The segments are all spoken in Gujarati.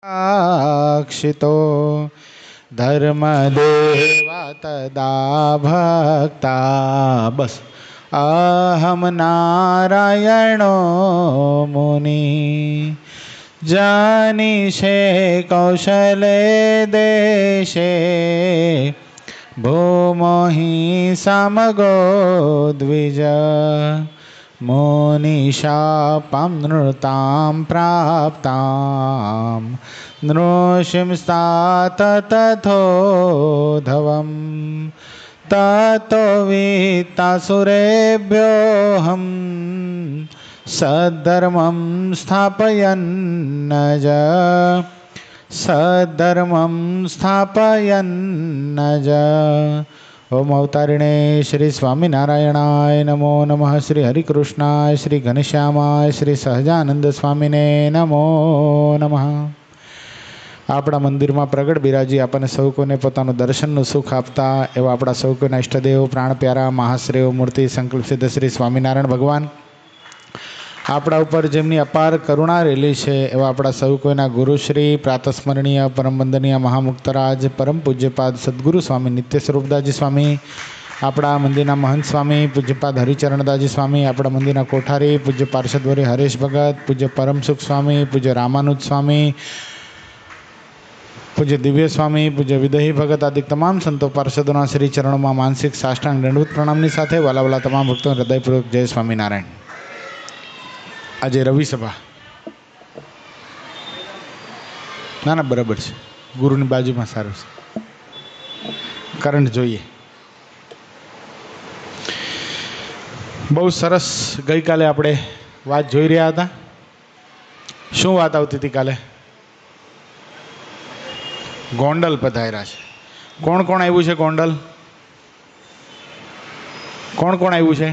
अक्षितो धर्मदेवा तदा भक्ता बस अहम नारायणो मुनि जानिषे कौशले देशे भूमोहि समगो द्विज मुनिशापां नृतां प्राप्तां नृसिंस्तात तथोधवं ततो वित्तासुरेभ्योऽहं सद्धर्मं स्थापयन्नज सद्धर्मं स्थापयन्नज। ओम अवतारिणे श्री स्वामीनारायणाय नमो नमः। श्री हरिकृष्णाय श्री घनश्यामाय श्री सहजानंद स्वामीने नमो नमः। આપણા મંદિરમાં પ્રગટ બિરાજી આપણને સૌ કોઈને પોતાનું દર્શનનું સુખ આપતા એવા આપણા સૌ કોઈના ઈષ્ટદેવ પ્રાણ પ્યારા મહાશ્રેય મૂર્તિ સંકલ્પ સિદ્ધ શ્રી સ્વામિનારાયણ ભગવાન આપણા ઉપર જેમની અપાર કરુણા રહેલી છે એવા આપણા સૌ કોઈના ગુરુશ્રી પ્રાતસ્મરણીય પરમ વંદનીય મહામુક્તરાજ પરમ પૂજ્યપાદ સદગુરુ સ્વામી નિત્ય સ્વરૂપદાસજી સ્વામી, આપણા મંદિરના મહંત સ્વામી પૂજ્યપાદ હરિચરણદાસજી સ્વામી, આપણા મંદિરના કોઠારી પૂજ્ય પાર્ષદવરી હરેશ ભગત, પૂજ્ય પરમસુખ સ્વામી, પૂજ્ય રામાનુજ સ્વામી, પૂજ્ય દિવ્ય સ્વામી, પૂજ્ય વિદહી ભગત આદિ તમામ સંતો પાર્ષદોના શ્રી ચરણોમાં માનસિક સાષ્ટાંગ દંડવત પ્રણામની સાથે વાલાવાલા તમામ ભક્તોને હૃદયપૂર્વક જય સ્વામિનારાયણ. આજે રવિ સભા ના ના બરાબર છે, ગુરુની બાજુમાં સારું છે, કરંટ જોઈએ. બહુ સરસ ગઈકાલે આપણે વાત જોઈ રહ્યા હતા. શું વાત આવતી હતી કાલે? ગોંડલ પધાર્યા છે. કોણ કોણ આવ્યું છે ગોંડલ? કોણ કોણ આવ્યું છે?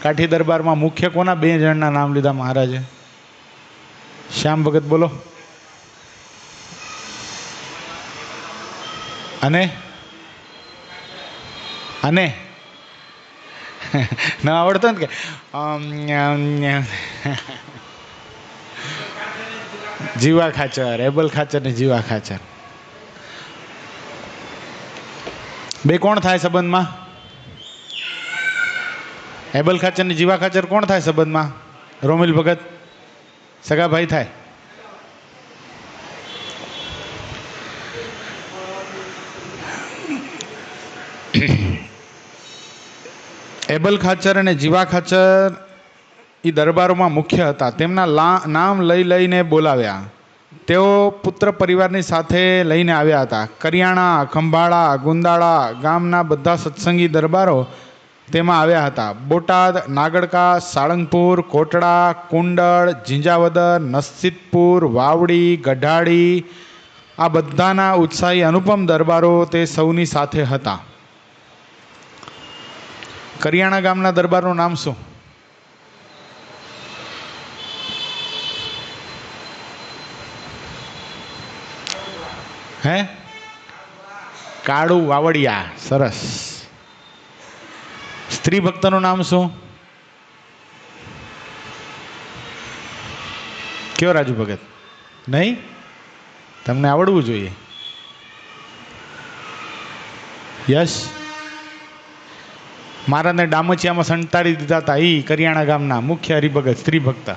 કાઠી દરબારમાં મુખ્ય કોના 2 જણના નામ લીધા મહારાજે? શ્યામ ભગત બોલો. અને અને ના આવડતો ને કે જીવા ખાચર, એબલ ખાચર ને જીવા ખાચર. 2 કોણ થાય સંબંધમાં? એબલ ખાચર ને જીવા ખાચર કોણ થાય સંબંધમાં? રોમિલ ભગત સગા ભાઈ થાય. એબલ ખાચર અને જીવા ખાચર એ દરબારોમાં મુખ્ય હતા. તેમના નામ લઈને બોલાવ્યા. તેઓ પુત્ર પરિવારની સાથે લઈને આવ્યા હતા. કરિયાણા, ખંભાળા, ગુંદાળા ગામના બધા સત્સંગી દરબારો તેમાં આવ્યા હતા. બોટાદ, નાગડકા, સાળંગપુર, કોટડા, કુંડળ, ઝીંઝાવદર, નસીતપુર, વાવડી, ગઢાડી આ બધાના ઉત્સાહી અનુપમ દરબારો તે સૌની સાથે હતા. કરિયાણા ગામના દરબારનું નામ શું? હે? કાળુ વાવડિયા. સરસ. સ્ત્રી ભક્તનું નામ શું? કયો રાજુ ભગત? નહીં, તમને આવડવું જોઈએ. યશ. મહારાજને ડામચિયામાં સંતાડી દીધા હતા એ કરિયાણા ગામના મુખ્ય હરિભગત સ્ત્રી ભક્ત.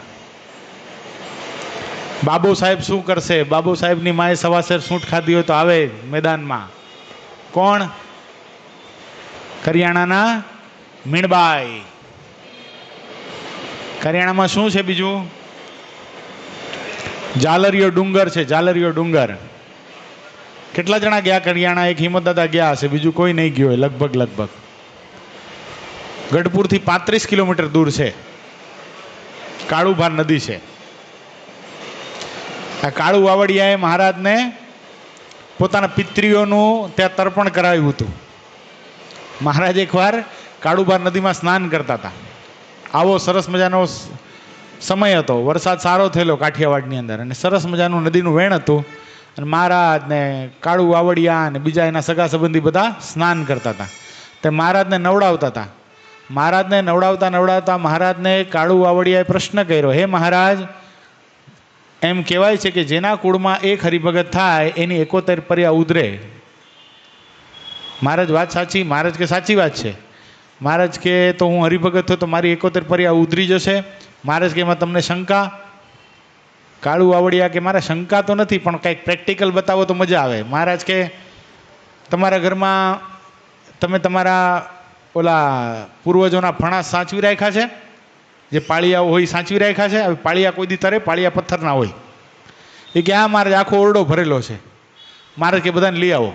બાબુ સાહેબ શું કરશે? બાબુ સાહેબની માએ સવાસેર સૂંઠ ખાધી હોય તો આવે મેદાનમાં. કોણ? કરિયાણાના મીણબાઈ. કરિયાણામાં શું છે બીજું? જાલરિયો ડુંગર છે. જાલરિયો ડુંગર. કેટલા જણા ગયા કરિયાણા? એક હિંમતદાદા ગયા હશે, બીજું કોઈ નહીં ગયો હોય. લગભગ ગઢપુરથી 35 કિલોમીટર દૂર છે. કાળુભાર નદી છે. આ કાળુ વાવડિયાએ મહારાજને પોતાના પિતૃઓનું ત્યાં તર્પણ કરાવ્યું હતું. મહારાજ એકવાર કાળુભાર નદીમાં સ્નાન કરતા હતા. આવો સરસ મજાનો સમય હતો. વરસાદ સારો થયેલો કાઠિયાવાડની અંદર અને સરસ મજાનું નદીનું વેણ હતું. અને મહારાજ ને કાળુ વાવડિયા અને બીજા એના સગા સંબંધી બધા સ્નાન કરતા હતા. તે મહારાજને નવડાવતા હતા. મહારાજને નવડાવતા મહારાજને કાળુ વાવડિયાએ પ્રશ્ન કર્યો, હે મહારાજ, એમ કહેવાય છે કે જેના કુળમાં એક હરિભગત થાય એની 71 પર્યા ઉધરે. મહારાજ વાત સાચી? મહારાજ કે સાચી વાત છે. મહારાજ કે તો હું હરિભગત થયો તો મારી 71 પર્યા ઉધરી જશે? મહારાજ કે એમાં તમને શંકા? કાળુ વાવડિયા કે મારે શંકા તો નથી, પણ કંઈક પ્રેક્ટિકલ બતાવો તો મજા આવે. મહારાજ કે તમારા ઘરમાં તમે તમારા ઓલા પૂર્વજોના ફણા સાચવી રાખ્યા છે? જે પાળિયાઓ હોય સાચવી રાખ્યા છે? હવે પાળિયા કોઈ દી તરે? પાળિયા પથ્થરના હોય. એ કે આ મારે આખો ઓરડો ભરેલો છે. મહારાજ કે બધાને લઈ આવો.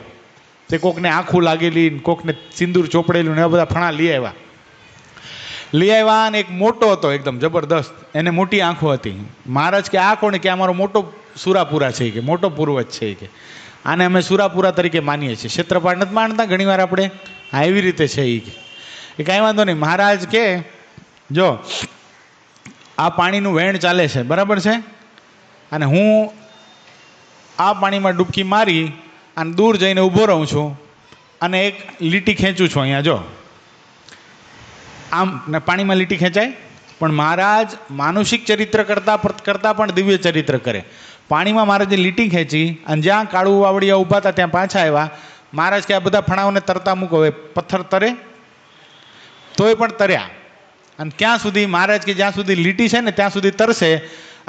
તે કોકને આંખું લાગેલી, કોકને સિંદૂર ચોપડેલું ને એવા બધા ફણા લઈ આવ્યા. લઈ આવ્યા અને એક મોટો હતો એકદમ જબરદસ્ત, એને મોટી આંખો હતી. મહારાજ કે આ કોણ? કે અમારો મોટો સુરાપુરા છે, કે મોટો પૂર્વજ છે, કે આને અમે સુરાપુરા તરીકે માનીએ છીએ. ક્ષેત્રપાળ નથી માનતા ઘણીવાર આપણે? હા, એવી રીતે છે એ કાંઈ વાંધો નહીં. મહારાજ કે જો આ પાણીનું વહેણ ચાલે છે, બરાબર છે, અને હું આ પાણીમાં ડૂબકી મારી અને દૂર જઈને ઊભો રહું છું અને એક લીટી ખેંચું છું. અહીંયા જો આમ ને પાણીમાં લીટી ખેંચાય. પણ મહારાજ માનુષિક ચરિત્ર કરતાં પણ દિવ્ય ચરિત્ર કરે. પાણીમાં મહારાજે લીટી ખેંચી અને જ્યાં કાળુ વાવડિયા ઊભા હતા ત્યાં પાછા આવ્યા. મહારાજ કે આ બધા ફણાઓને તરતા મૂકો. હવે પથ્થર તરે? તોય પણ તર્યા. અને ક્યાં સુધી? મહારાજ કે જ્યાં સુધી લીટી છે ને ત્યાં સુધી તરશે,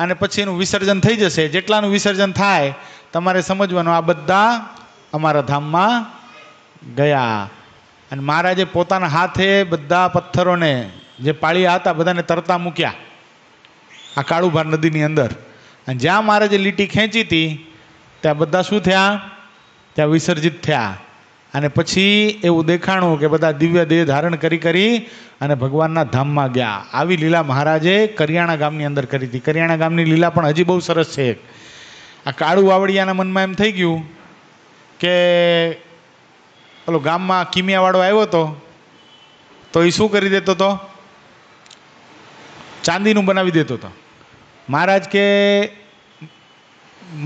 અને પછી એનું વિસર્જન થઈ જશે. જેટલાનું વિસર્જન થાય તમારે સમજવાનું, આ બધા અમારા ધામમાં ગયા. અને મહારાજે પોતાના હાથે બધા પથ્થરોને જે પાળિયા હતા બધાને તરતા મૂક્યા આ કાળુભાર નદીની અંદર. અને જ્યાં મહારાજે લીટી ખેંચી હતી ત્યાં બધા શું થયા? ત્યાં વિસર્જિત થયા. અને પછી એવું દેખાણું કે બધા દિવ્ય દેહ ધારણ કરી અને ભગવાનના ધામમાં ગયા. આવી લીલા મહારાજે કરિયાણા ગામની અંદર કરી હતી. કરિયાણા ગામની લીલા પણ હજી બહુ સરસ છે. આ કાળુ વાવડિયાના મનમાં એમ થઈ ગયું કે પેલો ગામમાં કિમિયાવાળો આવ્યો હતો તો એ શું કરી દેતો હતો? ચાંદીનું બનાવી દેતો હતો. મહારાજ કે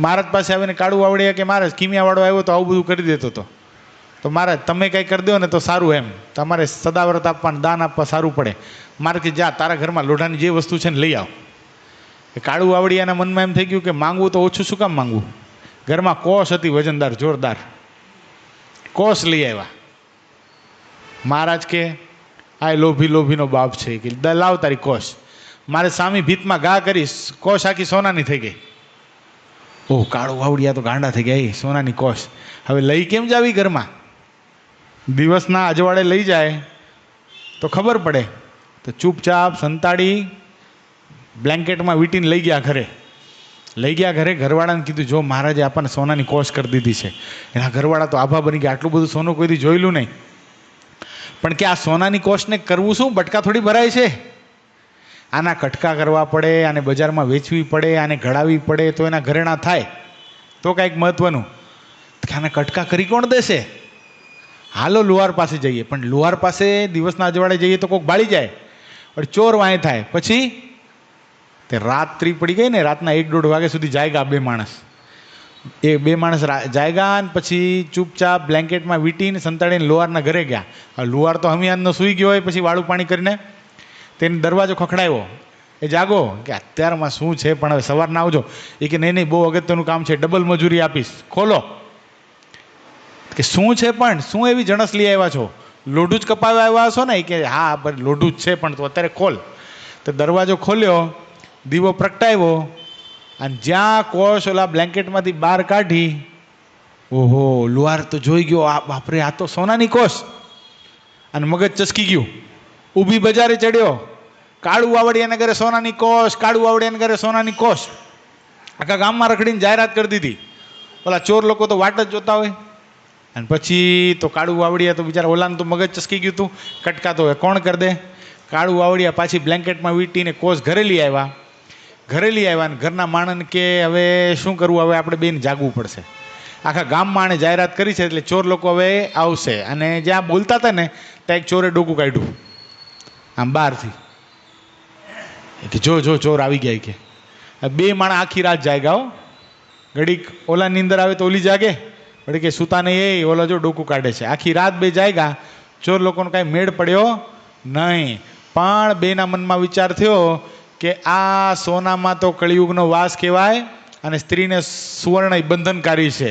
મહારાજ પાસે આવીને કાળુ વાવડિયા કે મહારાજ કિમિયાવાળો આવ્યો તો આવું બધું કરી દેતો હતો. તો મહારાજ તમે કંઈ કરી દો ને તો સારું, એમ તમારે સદાવ્રત આપવાનું, દાન આપવા સારું પડે. મારે કે જા તારા ઘરમાં લોઢાની જે વસ્તુ છે ને લઈ આવ. એ કાળુ વાવડિયાના મનમાં એમ થઈ ગયું કે માંગવું તો ઓછું શું કામ માંગવું? ઘરમાં કોસ હતી વજનદાર જોરદાર, કોસ લઈ આવ્યા. મહારાજ કે આ લોભીનો બાપ છે કે લાવ તારી કોસ. મારે સામી ભીતમાં ઘા કરીશ, કોસ આખી સોનાની થઈ ગઈ. ઓહ, કાળુ વાવડિયા તો ગાંડા થઈ ગયા. સોનાની કોસ હવે લઈ કેમ જાવી ઘરમાં? દિવસના અજવાળે લઈ જાય તો ખબર પડે. તો ચૂપચાપ સંતાડી બ્લેન્કેટમાં વીંટીને લઈ ગયા ઘરે. ઘરવાળાને કીધું જો મહારાજે આપણને સોનાની કોશ કરી દીધી છે. એના ઘરવાળા તો આભા બની ગયા, આટલું બધું સોનું કોઈથી જોયેલું નહીં. પણ કે આ સોનાની કોશને કરવું શું? બટકા થોડી ભરાય છે. આના કટકા કરવા પડે, આને બજારમાં વેચવી પડે, આને ઘડાવી પડે તો એના ઘરેણા થાય તો કાંઈક મહત્વનું. આના કટકા કરી કોણ દેશે? હાલો લુહાર પાસે જઈએ. પણ લુહાર પાસે દિવસના અજવાળે જઈએ તો કોઈક બાળી જાય, પણ ચોર વાંય થાય. પછી તે રાત્રિ પડી ગઈ ને, રાતના 1-1.5 વાગ્યા સુધી જાયગા બે માણસ જાયગા. અને પછી ચૂપચાપ બ્લેન્કેટમાં વીંટીને સંતાડીને લુહારના ઘરે ગયા. હવે લુહાર તો હમિયાનનો સૂઈ ગયો હોય, પછી વાળું પાણી કરીને તેને દરવાજો ખખડાવ્યો. એ જાગો કે અત્યારમાં શું છે, પણ હવે સવારના આવજો. એ કે નહીં બહુ અગત્યનું કામ છે, ડબલ મજૂરી આપીશ, ખોલો. કે શું છે? પણ શું એવી જણસ લઈ આવ્યા છો? લોઢું જ કપાવવા આવ્યા છો ને? કે હા લોઢું જ છે, પણ તું અત્યારે ખોલ. તો દરવાજો ખોલ્યો, દીવો પ્રગટાવ્યો, અને જ્યાં કોશ ઓલા બ્લેન્કેટમાંથી બહાર કાઢી, ઓહો, લુહાર તો જોઈ ગયો, આ બાપરે, આ તો સોનાની કોશ. અને મગજ ચસકી ગયું, ઊભી બજારે ચડ્યો. કાળુ વાવડિયાના ઘરે સોનાની કોશ, કાળુ વાવડિયાના ઘરે સોનાની કોશ. આખા ગામમાં રખડીને જાહેરાત કરી દીધી. ઓલા ચોર લોકો તો વાટ જ જોતા હોય. અને પછી તો કાળુ વાવડિયા તો બિચારા ઓલાને તો મગજ ચસકી ગયું હતું, કટકા તો હવે કોણ કરી દે? કાળુ વાવડિયા પાછી બ્લેન્કેટમાં વીંટીને કોશ ઘરે લઈ આવ્યા. અને ઘરના માણસને કે હવે શું કરવું? હવે આપણે બેન જાગવું પડશે. આખા ગામમાં આણે જાહેરાત કરી છે એટલે ચોર લોકો હવે આવશે. અને જ્યાં બોલતા હતા ને ત્યાં એક ચોરે ડોકું કાઢ્યું આમ બહારથી, કે જો ચોર આવી ગયા. કે બે માણસ આખી રાત જાગ્યા. ઘડીક ઓલાની અંદર આવે તો ઓલી જાગે, વળી કે સુતા નહીં, ઓલો જો ડોકું કાઢે છે. આખી રાત બે જાગ્યા. ચોર લોકોનો કાંઈ મેળ પડ્યો નહીં. પણ બેના મનમાં વિચાર થયો કે આ સોનામાં તો કળિયુગનો વાસ કહેવાય અને સ્ત્રીને સુવર્ણ બંધનકારી છે.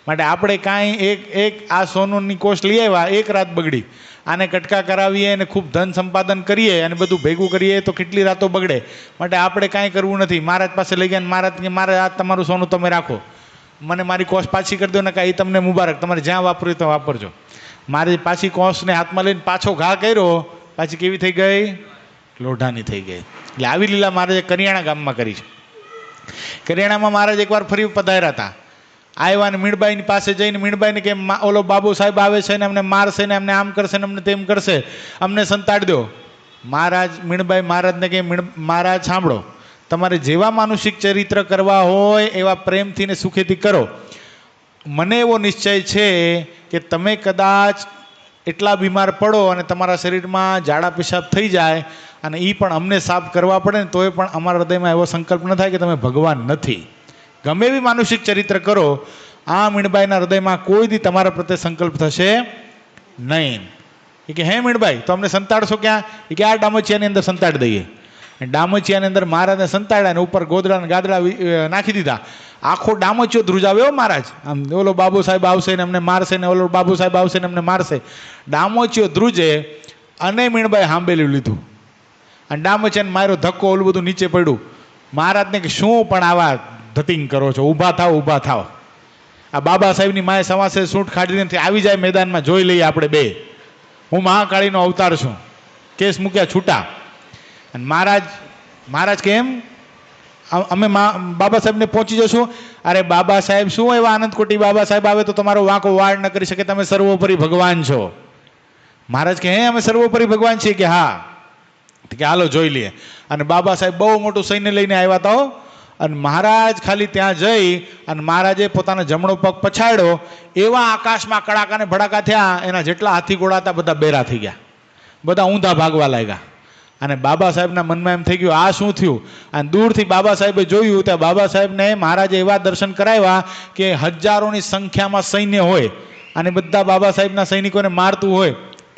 માટે આપણે કાંઈ એક આ સોનુની કોષ લઈ આવ્યા, એક રાત બગડી. આને કટકા કરાવીએ અને ખૂબ ધન સંપાદન કરીએ અને બધું ભેગું કરીએ તો કેટલી રાતો બગડે. માટે આપણે કાંઈ કરવું નથી. મહારાજ પાસે લઈ ગયા, મહારાજ કે મારે આ તમારું સોનું તમે રાખો, મને મારી કોષ પાછી કરી દો ને, કાંઈ તમને મુબારક, તમારે જ્યાં વાપરવું તો વાપરજો. મારે પાછી કોષને હાથમાં લઈને પાછો ઘા કર્યો, પાછી કેવી થઈ ગઈ? લોઢાની થઈ ગઈ. એટલે આવી લીલા મહારાજે કરિયાણા ગામમાં કરી છે. કરિયાણામાં મહારાજ એકવાર ફરી પધાર્યા હતા. આવ્યા ને મીણબાઈની પાસે જઈને મીણબાઈને કે ઓલો બાબુ સાહેબ આવે છે ને અમને મારશે ને અમને આમ કરશે ને અમને તેમ કરશે, અમને સંતાડી દો. મહારાજ મીણબાઈ મહારાજને કે મહારાજ સાંભળો, તમારે જેવા માનુષિક ચરિત્ર કરવા હોય એવા પ્રેમથી ને સુખેથી કરો. મને એવો નિશ્ચય છે કે તમે કદાચ એટલા બીમાર પડો અને તમારા શરીરમાં ઝાડા પેશાબ થઈ જાય અને એ પણ અમને સાફ કરવા પડે ને તોય પણ અમારા હૃદયમાં એવો સંકલ્પ ન થાય કે તમે ભગવાન નથી. ગમે એવી માનુષિક ચરિત્ર કરો, આ મીણબાઈના હૃદયમાં કોઈ દી તમારા પ્રત્યે સંકલ્પ થશે નહીં. એ કે હે મીણબાઈ, તો અમને સંતાડશો ક્યાં? એ કે આ ડામચિયાની અંદર સંતાડી દઈએ. ડામચિયાની અંદર મહારાજને સંતાડ્યા અને ઉપર ગોદડા ને ગાદડા નાખી દીધા. આખો ડામચિયો ધ્રુજાવ્યો મહારાજ. આમ ઓલો બાબુ સાહેબ આવશે ને અમને મારશે ને ઓલો બાબુ સાહેબ આવશે ને અમને મારશે. ડામચિયો ધ્રુજે અને મીણબાઈ સાંભળેલું લીધું અને ડામચિયાને માર્યો ધક્કો, ઓલું બધું નીચે પડ્યું. મહારાજને કે શું પણ આવા ધતિંગ કરો છો, ઊભા થાવ ઊભા થાવ. આ બાબા સાહેબની માએ સવાસે સૂંઠ ખાડી નથી, આવી જાય મેદાનમાં જોઈ લઈએ આપણે બે, હું મહાકાળીનો અવતાર છું. કેસ મૂક્યા છૂટા. અને મહારાજ કેમ અમે બાબા સાહેબને પહોંચી જશું? અરે બાબા સાહેબ શું એવા આનંદકોટી બાબા સાહેબ આવે તો તમારો વાંકો વાળ ન કરી શકે, તમે સર્વોપરી ભગવાન છો. મહારાજ કે હે અમે સર્વોપરી ભગવાન છીએ? કે હા. કે હાલો જોઈ લઈએ. અને બાબા સાહેબ બહુ મોટું સૈન્ય લઈને આવ્યા હતા. અને મહારાજ ખાલી ત્યાં જઈ અને મહારાજે પોતાનો જમણો પગ પછાડ્યો, એવા આકાશમાં કડાકા ને ભડાકા થયા, એના જેટલા હાથી ઘોડા હતા બધા બેરા થઈ ગયા, બધા ઊંધા ભાગવા લાગ્યા. અને બાબા સાહેબના મનમાં એમ થઈ ગયું આ શું થયું? અને દૂરથી બાબા સાહેબે જોયું ત્યાં બાબા સાહેબને મહારાજે એવા દર્શન કરાવ્યા કે હજારોની સંખ્યામાં સૈન્ય હોય અને બધા બાબા સાહેબના સૈનિકોને મારતું હોય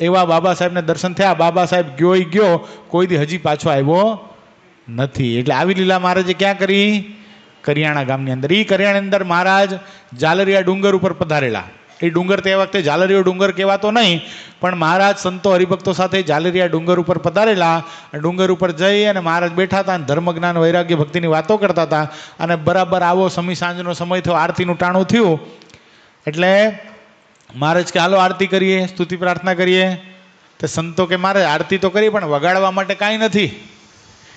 એવા બાબા સાહેબને દર્શન થયા. બાબા સાહેબ ગયો, કોઈ દી હજી પાછો આવ્યો નથી. એટલે આવી લીલા મહારાજે ક્યાં કરી? કરિયાણા ગામની અંદર. એ કરિયાણાની અંદર મહારાજ જાલરિયા ડુંગર ઉપર પધારેલા. એ ડુંગર તે વખતે જાલરિયો ડુંગર કહેવાતો નહીં, પણ મહારાજ સંતો હરિભક્તો સાથે જાલરિયા ડુંગર ઉપર પધારેલા. ડુંગર ઉપર જઈ અને મહારાજ બેઠા હતા અને ધર્મ જ્ઞાન વૈરાગ્ય ભક્તિની વાતો કરતા હતા. અને બરાબર આવો સમી સાંજનો સમય થયો, આરતીનું ટાણું થયું. એટલે મહારાજ કે હાલો આરતી કરીએ, સ્તુતિ પ્રાર્થના કરીએ. તો સંતો કે મારે આરતી તો કરી પણ વગાડવા માટે કાંઈ નથી,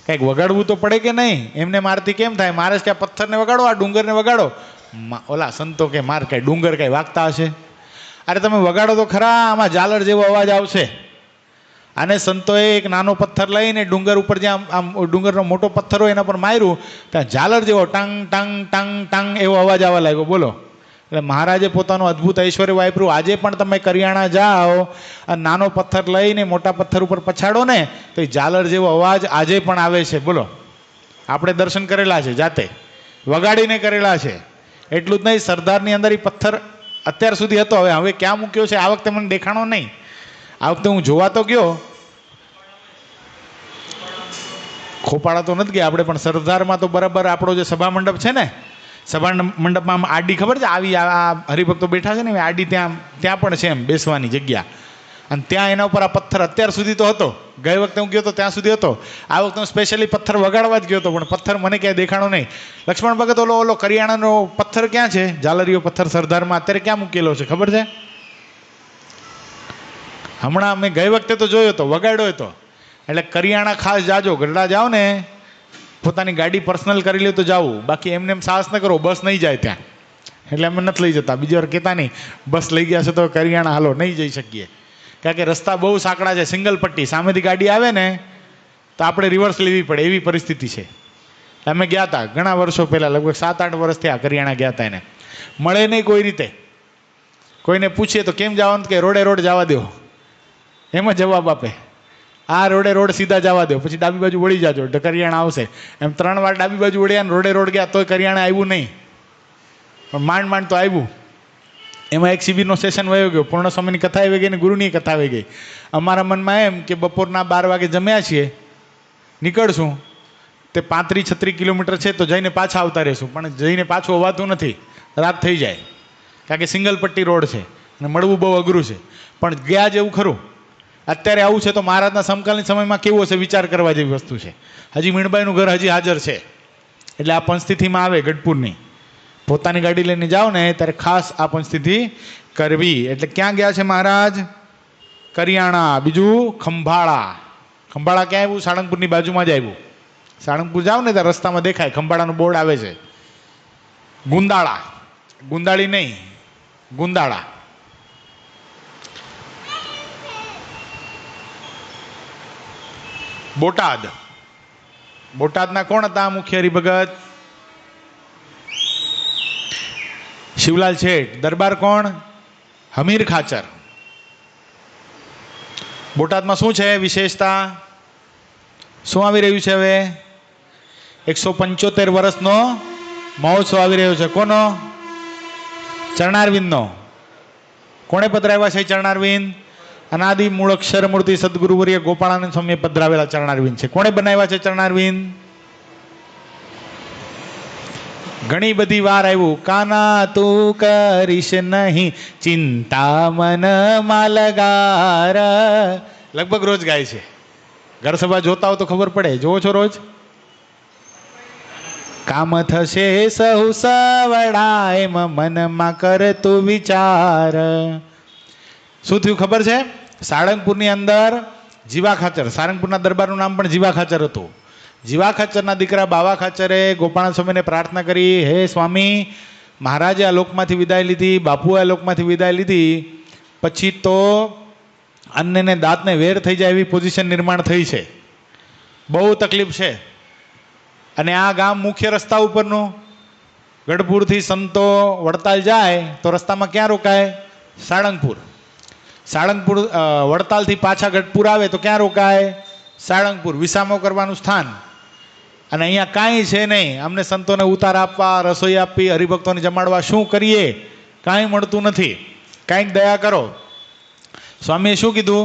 કંઈક વગાડવું તો પડે કે નહીં? એમને આરતી કેમ થાય? મહારાજ કે આ પથ્થરને વગાડો, આ ડુંગરને વગાડો. ઓલા સંતો કે માર કાંઈ ડુંગર કાંઈ વાગતા હશે? અરે તમે વગાડો તો ખરા, આમાં ઝાલર જેવો અવાજ આવશે. અને સંતોએ એક નાનો પથ્થર લઈને ડુંગર ઉપર જ્યાં આમ ડુંગરનો મોટો પથ્થર હોય એના પર માર્યું, ત્યાં ઝાલર જેવો ટંગ ટંગ ટંગ ટંગ એવો અવાજ આવવા લાગ્યો. બોલો. એટલે મહારાજે પોતાનું અદ્ભુત ઐશ્વર્ય વાપર્યું. આજે પણ તમે કરિયાણા જાઓ અને નાનો પથ્થર લઈને મોટા પથ્થર ઉપર પછાડો ને તો એ ઝાલર જેવો અવાજ આજે પણ આવે છે. બોલો. આપણે દર્શન કરેલા છે, જાતે વગાડીને કરેલા છે. એટલું જ નહીં, સરદારની અંદર એ પથ્થર અત્યાર સુધી હતો, હવે ક્યાં મૂક્યો છે આ વખતે મને દેખાણો નહીં. આ વખતે હું જોવા તો ગયો, ખોપાડા તો નથી ગયા આપણે, પણ સરદારમાં તો બરાબર આપણો જે સભા મંડપ છે ને, સભા મંડપમાં આડી ખબર છે આવી આ હરિભક્તો બેઠા છે ને આડી, ત્યાં પણ છે એમ બેસવાની જગ્યા. અને ત્યાં એના ઉપર આ પથ્થર અત્યાર સુધી તો હતો. ગઈ વખતે હું ગયો તો ત્યાં સુધી હતો. આ વખતે હું સ્પેશિયલી પથ્થર વગાડવા જ ગયો હતો, પણ પથ્થર મને ક્યાંય દેખાણો નહીં. લક્ષ્મણ ભગત ઓલો કરિયાણાનો પથ્થર ક્યાં છે? ઝાલરીયો પથ્થર સરદારમાં અત્યારે ક્યાં મૂકેલો છે ખબર છે? હમણાં મેં ગઈ વખતે તો જોયો હતો, વગાડ્યો હતો. એટલે કરિયાણા ખાસ જાજો, ગઢડા જાઓ ને પોતાની ગાડી પર્સનલ કરી લે તો જાવું, બાકી એમને એમ સાહસ ન કરો, બસ નહીં જાય ત્યાં. એટલે અમે નથી લઈ જતા. બીજી વાર કહેતા નહીં બસ લઈ ગયા છે તો કરિયાણા હાલો, નહીં જઈ શકીએ, કારણ કે રસ્તા બહુ સાંકડા છે, સિંગલ પટ્ટી. સામેથી ગાડી આવે ને તો આપણે રિવર્સ લેવી પડે, એવી પરિસ્થિતિ છે. અમે ગયા હતા ઘણા વર્ષો પહેલાં, લગભગ 7-8 વર્ષ થયા કરિયાણા ગયા હતા. એને મળે નહીં કોઈ રીતે. કોઈને પૂછીએ તો કેમ જવાનું, કે રોડે રોડ જવા દો, એમ જ જવાબ આપે. આ રોડે રોડ સીધા જવા દો, પછી ડાબી બાજુ વળી જાજો એટલે કરિયાણા આવશે. એમ 3 વાર ડાબી બાજુ વળ્યા ને રોડે રોડ ગયા તોય કરિયાણા આવ્યું નહીં, પણ માંડ માંડ તો આવ્યું. એમાં એક શિબિરનો સેશન વયો ગયો, પૂર્ણ સ્વામીની કથા આવી ગઈ ને ગુરુની કથા આવી ગઈ. અમારા મનમાં એમ કે બપોરના 12 વાગે જમ્યા છીએ, નીકળશું, તે 35-36 કિલોમીટર છે તો જઈને પાછા આવતા રહીશું, પણ જઈને પાછું અવાતું નથી, રાત થઈ જાય, કારણ કે સિંગલ પટ્ટી રોડ છે અને મળવું બહુ અઘરું છે. પણ ગયા જેવું ખરું. અત્યારે આવું છે તો મહારાજના સમકાલીન સમયમાં કેવું હશે વિચાર કરવા જેવી વસ્તુ છે. હજી મીણબાઈનું ઘર હજી હાજર છે. એટલે આ પંચતિથિમાં આવે ગઢપુરની, પોતાની ગાડી લઈને જાઓ ને ત્યારે ખાસ આ પંચતિથિ કરવી. એટલે ક્યાં ગયા છે મહારાજ? કરિયાણા. બીજું ખંભાળા. ખંભાળા ક્યાં આવ્યું? સાળંગપુરની બાજુમાં જ આવ્યું. સાળંગપુર જાઓ ને ત્યારે રસ્તામાં દેખાય, ખંભાળાનું બોર્ડ આવે છે. ગુંદાળા, ગુંદાળી નહીં, ગુંદાળા. બોટાદ. બોટાદના કોણ હતા મુખ્ય હરિભગત? શિવલાલ શેઠ. દરબાર કોણ? હમીર ખાચર. બોટાદમાં શું છે વિશેષતા? શું આવી રહ્યું છે હવે? 175 વર્ષનો મહોત્સવ આવી રહ્યો છે. કોનો? ચરણારવિંદનો. કોણે પધરાવ્યા છે ચરણારવિંદ? અનાદિ મૂળ અક્ષર મૂર્તિ સદગુરુવર્ય ગોપાળાનંદ સ્વામીએ પધરાવેલા ચરણારવિંદ છે. કોણે બનાવ્યા છે ચરણારવિંદ? ઘણી બધી વાર આવ્યું, કાના તું કરીશ નહીં ચિંતા મનમાં લગાર. લગભગ રોજ ગાય છે. ઘર સભા જોતા હો તો ખબર પડે. જોવો છો રોજ? કામ થશે સહુ સવડાય મનમાં કર તું વિચાર. શું થયું ખબર છે? સાળંગપુરની અંદર જીવા ખાચર, સારંગપુરના દરબારનું નામ પણ જીવા ખાચર હતું. જીવા ખાચરના દીકરા બાવા ખાચરે ગોપાલ સ્વામીને પ્રાર્થના કરી, હે સ્વામી, મહારાજે આ લોકમાંથી વિદાય લીધી, બાપુએ આ લોકમાંથી વિદાય લીધી, પછી તો અન્નને દાંતને વેર થઈ જાય એવી પોઝિશન નિર્માણ થઈ છે. બહુ તકલીફ છે. અને આ ગામ મુખ્ય રસ્તા ઉપરનું, ગઢપુરથી સંતો વડતાલ જાય તો રસ્તામાં ક્યાં રોકાય? સાળંગપુર. સાળંગપુર વડતાલથી પાછા ગઢપુર આવે તો ક્યાં રોકાય? સાળંગપુર. વિસામો કરવાનું સ્થાન. અને અહીંયા કાંઈ છે નહીં. અમને સંતોને ઉતાર આપવા, રસોઈ આપવી, હરિભક્તોને જમાડવા, શું કરીએ? કાંઈ મળતું નથી. કાંઈક દયા કરો. સ્વામીએ શું કીધું?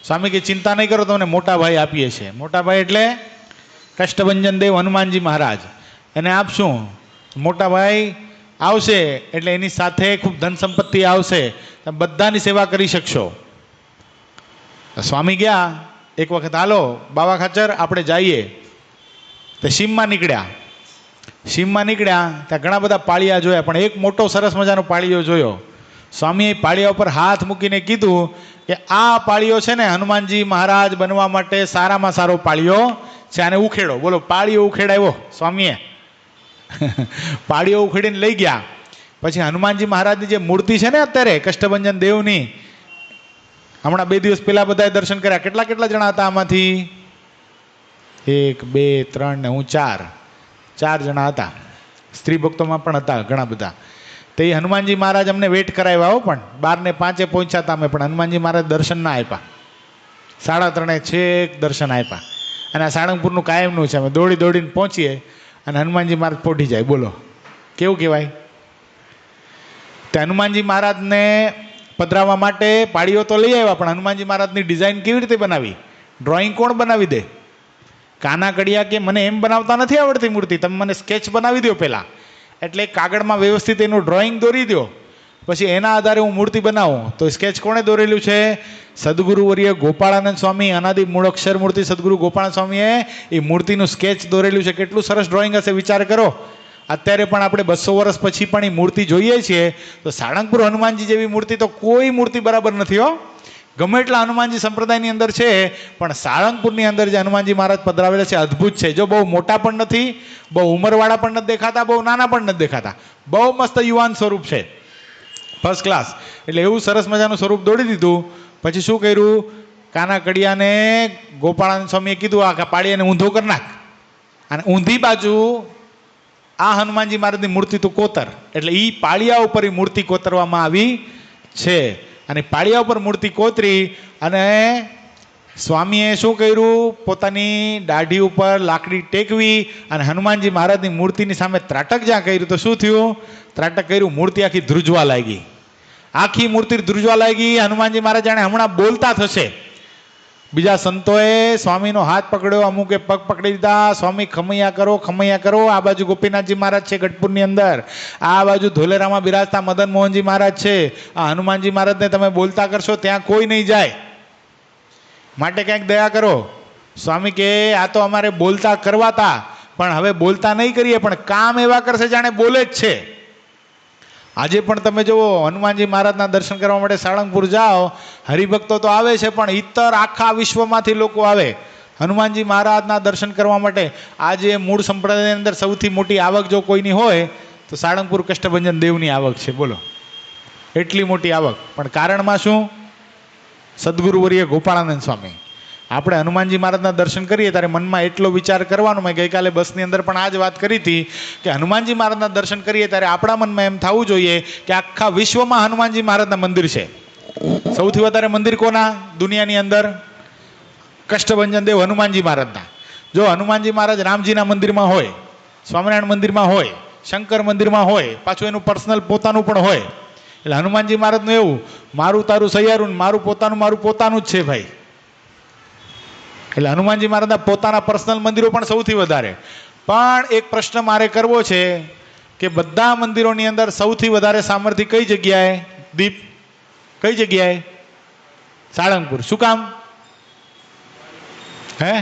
સ્વામી કે ચિંતા નહીં કરો, તમને મોટા ભાઈ આપીએ છીએ. મોટા ભાઈ એટલે કષ્ટભંજન દેવ હનુમાનજી મહારાજ. એને આપશું. મોટા ભાઈ આવશે એટલે એની સાથે ખૂબ ધન સંપત્તિ આવશે, તમે બધાની સેવા કરી શકશો. સ્વામી ગયા. એક વખત હાલો બાવા ખાચર આપણે જઈએ. તો સીમમાં નીકળ્યા. સીમમાં નીકળ્યા ત્યાં ઘણા બધા પાળિયા જોયા, પણ એક મોટો સરસ મજાનો પાળિયો જોયો. સ્વામીએ પાળિયા ઉપર હાથ મૂકીને કીધું કે આ પાળિયો છે ને હનુમાનજી મહારાજ બનવા માટે સારામાં સારો પાળિયો છે, આને ઉખેડો. બોલો, પાળિયો ઉખેડાવ્યો સ્વામીએ. પાળિયો ઉખેડીને લઈ ગયા. પછી હનુમાનજી મહારાજની જે મૂર્તિ છે ને અત્યારે કષ્ટભંજન દેવની, હમણાં 2 દિવસ પહેલા બધાએ દર્શન કર્યા. કેટલા કેટલા જણા હતા આમાંથી? 1, 2, 3 ને હું 4 જણા હતા. સ્ત્રી ભક્તોમાં પણ હતા ઘણા બધા. તે હનુમાનજી મહારાજ અમને વેટ કરાવ્યા હો, પણ 12 ને 5 પહોંચ્યા હતા અમે, પણ હનુમાનજી મહારાજ દર્શન ના આપ્યા. 3:30 છેક દર્શન આપ્યા. અને આ સાળંગપુરનું કાયમનું છે, અમે દોડી દોડીને પહોંચીએ અને હનુમાનજી મહારાજ પોઢી જાય. બોલો કેવું કહેવાય? તે હનુમાનજી મહારાજને પધરાવવા માટે પાળીઓ તો લઈ આવ્યા, પણ હનુમાનજી મહારાજની ડિઝાઇન કેવી રીતે બનાવી? ડ્રોઈંગ કોણ બનાવી દે? કાના કડિયા કે મને એમ બનાવતા નથી આવડતી મૂર્તિ, તમે મને સ્કેચ બનાવી દો પહેલાં. એટલે કાગળમાં વ્યવસ્થિત એનું ડ્રોઈંગ દોરી દો, પછી એના આધારે હું મૂર્તિ બનાવું. તો સ્કેચ કોણે દોરેલું છે? સદગુરુવર્ય ગોપાળાનંદ સ્વામી, અનાદિ મૂળ અક્ષર મૂર્તિ સદગુરુ ગોપાળાનંદ સ્વામીએ એ મૂર્તિનું સ્કેચ દોરેલું છે. કેટલું સરસ ડ્રોઈંગ હશે વિચાર કરો. અત્યારે પણ આપણે 200 વર્ષ પછી પણ એ મૂર્તિ જોઈએ છીએ તો સાળંગપુર હનુમાનજી જેવી મૂર્તિ તો કોઈ મૂર્તિ બરાબર નથી હો. ગમે એટલા હનુમાનજી સંપ્રદાયની અંદર છે, પણ સાળંગપુરની અંદર જે હનુમાનજી મહારાજ પધરાવેલા છે અદ્ભુત છે. જો બહુ મોટા પણ નથી, બહુ ઉંમરવાળા પણ નથી દેખાતા, બહુ નાના પણ નથી દેખાતા, બહુ મસ્ત યુવાન સ્વરૂપ છે, ફર્સ્ટ ક્લાસ. એટલે એવું સરસ મજાનું સ્વરૂપ દોડી દીધું. પછી શું કર્યું? કાના કડિયાને ગોપાળાનંદ સ્વામીએ કીધું આ પાળીયાને ઊંધો કરી નાખ, અને ઊંધી બાજુ આ હનુમાનજી મહારાજની મૂર્તિ તો કોતર. એટલે એ પાળિયા ઉપર એ મૂર્તિ કોતરવામાં આવી છે. અને પાળિયા ઉપર મૂર્તિ કોતરી અને સ્વામીએ શું કર્યું? પોતાની દાઢી ઉપર લાકડી ટેકવી અને હનુમાનજી મહારાજની મૂર્તિની સામે ત્રાટક જ્યાં કર્યું તો શું થયું? ત્રાટક કર્યું, મૂર્તિ આખી ધ્રુજવા લાગી. આખી મૂર્તિ ધ્રુજવા લાગી. હનુમાનજી મહારાજ જાણે હમણાં બોલતા થશે. બીજા સંતોએ સ્વામીનો હાથ પકડ્યો, અમુકે પગ પકડી દીધા. સ્વામી ખમૈયા કરો, ખમૈયા કરો. આ બાજુ ગોપીનાથજી મહારાજ છે ગઢપુરની અંદર, આ બાજુ ધોલેરામાં બિરાજતા મદન મોહનજી મહારાજ છે. આ હનુમાનજી મહારાજને તમે બોલતા કરશો ત્યાં કોઈ નહીં જાય, માટે કંઈક દયા કરો. સ્વામી કે આ તો અમારે બોલતા કરવાતા, પણ હવે બોલતા નહીં કરીએ, પણ કામ એવા કરશે જાણે બોલે જ છે. આજે પણ તમે જુઓ, હનુમાનજી મહારાજના દર્શન કરવા માટે સાળંગપુર જાઓ, હરિભક્તો તો આવે છે, પણ ઇતર આખા વિશ્વમાંથી લોકો આવે હનુમાનજી મહારાજના દર્શન કરવા માટે. આજે મૂળ સંપ્રદાયની અંદર સૌથી મોટી આવક જો કોઈની હોય તો સાળંગપુર કષ્ટભંજન દેવની આવક છે. બોલો, એટલી મોટી આવક. પણ કારણમાં શું? સદગુરુવર્ય ગોપાળાનંદ સ્વામી. આપણે હનુમાનજી મહારાજના દર્શન કરીએ ત્યારે મનમાં એટલો વિચાર કરવાનો. મેં ગઈકાલે બસની અંદર પણ આ જ વાત કરી હતી કે હનુમાનજી મહારાજના દર્શન કરીએ ત્યારે આપણા મનમાં એમ થવું જોઈએ કે આખા વિશ્વમાં હનુમાનજી મહારાજના મંદિર છે. સૌથી વધારે મંદિર કોના દુનિયાની અંદર? કષ્ટભંજન દેવ હનુમાનજી મહારાજના. જો હનુમાનજી મહારાજ રામજીના મંદિરમાં હોય, સ્વામિનારાયણ મંદિરમાં હોય, શંકર મંદિરમાં હોય, પાછું એનું પર્સનલ પોતાનું પણ હોય. એટલે હનુમાનજી મહારાજનું એવું મારું તારું સૈયારું, મારું પોતાનું જ છે ભાઈ. એટલે હનુમાનજી મહારાજના પોતાના પર્સનલ મંદિરો પણ સૌથી વધારે. પણ એક પ્રશ્ન મારે કરવો છે કે બધા મંદિરોની અંદર સૌથી વધારે સામર્થ્ય કઈ જગ્યાએ? દીપ, કઈ જગ્યાએ? સાળંગપુર. શું કામ? હે,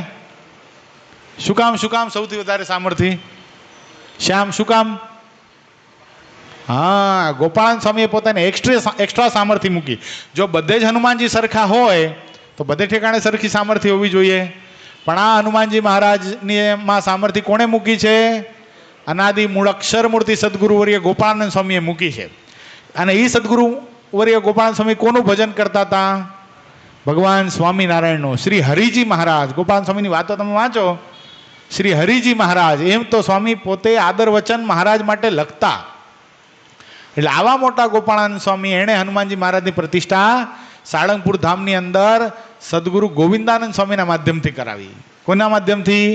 શું કામ સૌથી વધારે સામર્થ્ય? શ્યામ, શું કામ? હા, ગોપાળાનંદ સ્વામીએ પોતાને એક્સ્ટ્રા સામર્થ્ય મૂકી. જો બધે જ હનુમાનજી સરખા હોય તો બધે ઠેકાણે સરખી સામર્થ્ય હોવી જોઈએ. પણ આ હનુમાનજી મહારાજની એમાં સામર્થ્ય કોણે મૂકી છે? અનાદિ મૂળ અક્ષર મૂર્તિ સદગુરુવર્ય ગોપાળાનંદ સ્વામીએ મૂકી છે. અને એ સદગુરુવર્ય ગોપાળાનંદ સ્વામી કોનું ભજન કરતા હતા? ભગવાન સ્વામિનારાયણનું. શ્રી હરિજી મહારાજ. ગોપાળાનંદ સ્વામીની વાતો તમે વાંચો. શ્રી હરિજી મહારાજ, એમ તો સ્વામી પોતે આદર વચન મહારાજ માટે લખતા. એટલે આવા મોટા ગોપાળાનંદ સ્વામી, એણે હનુમાનજી મહારાજની પ્રતિષ્ઠા સાળંગપુર ધામની અંદર સદગુરુ ગોવિંદાનંદ સ્વામીના માધ્યમથી કરાવી. કોના માધ્યમથી?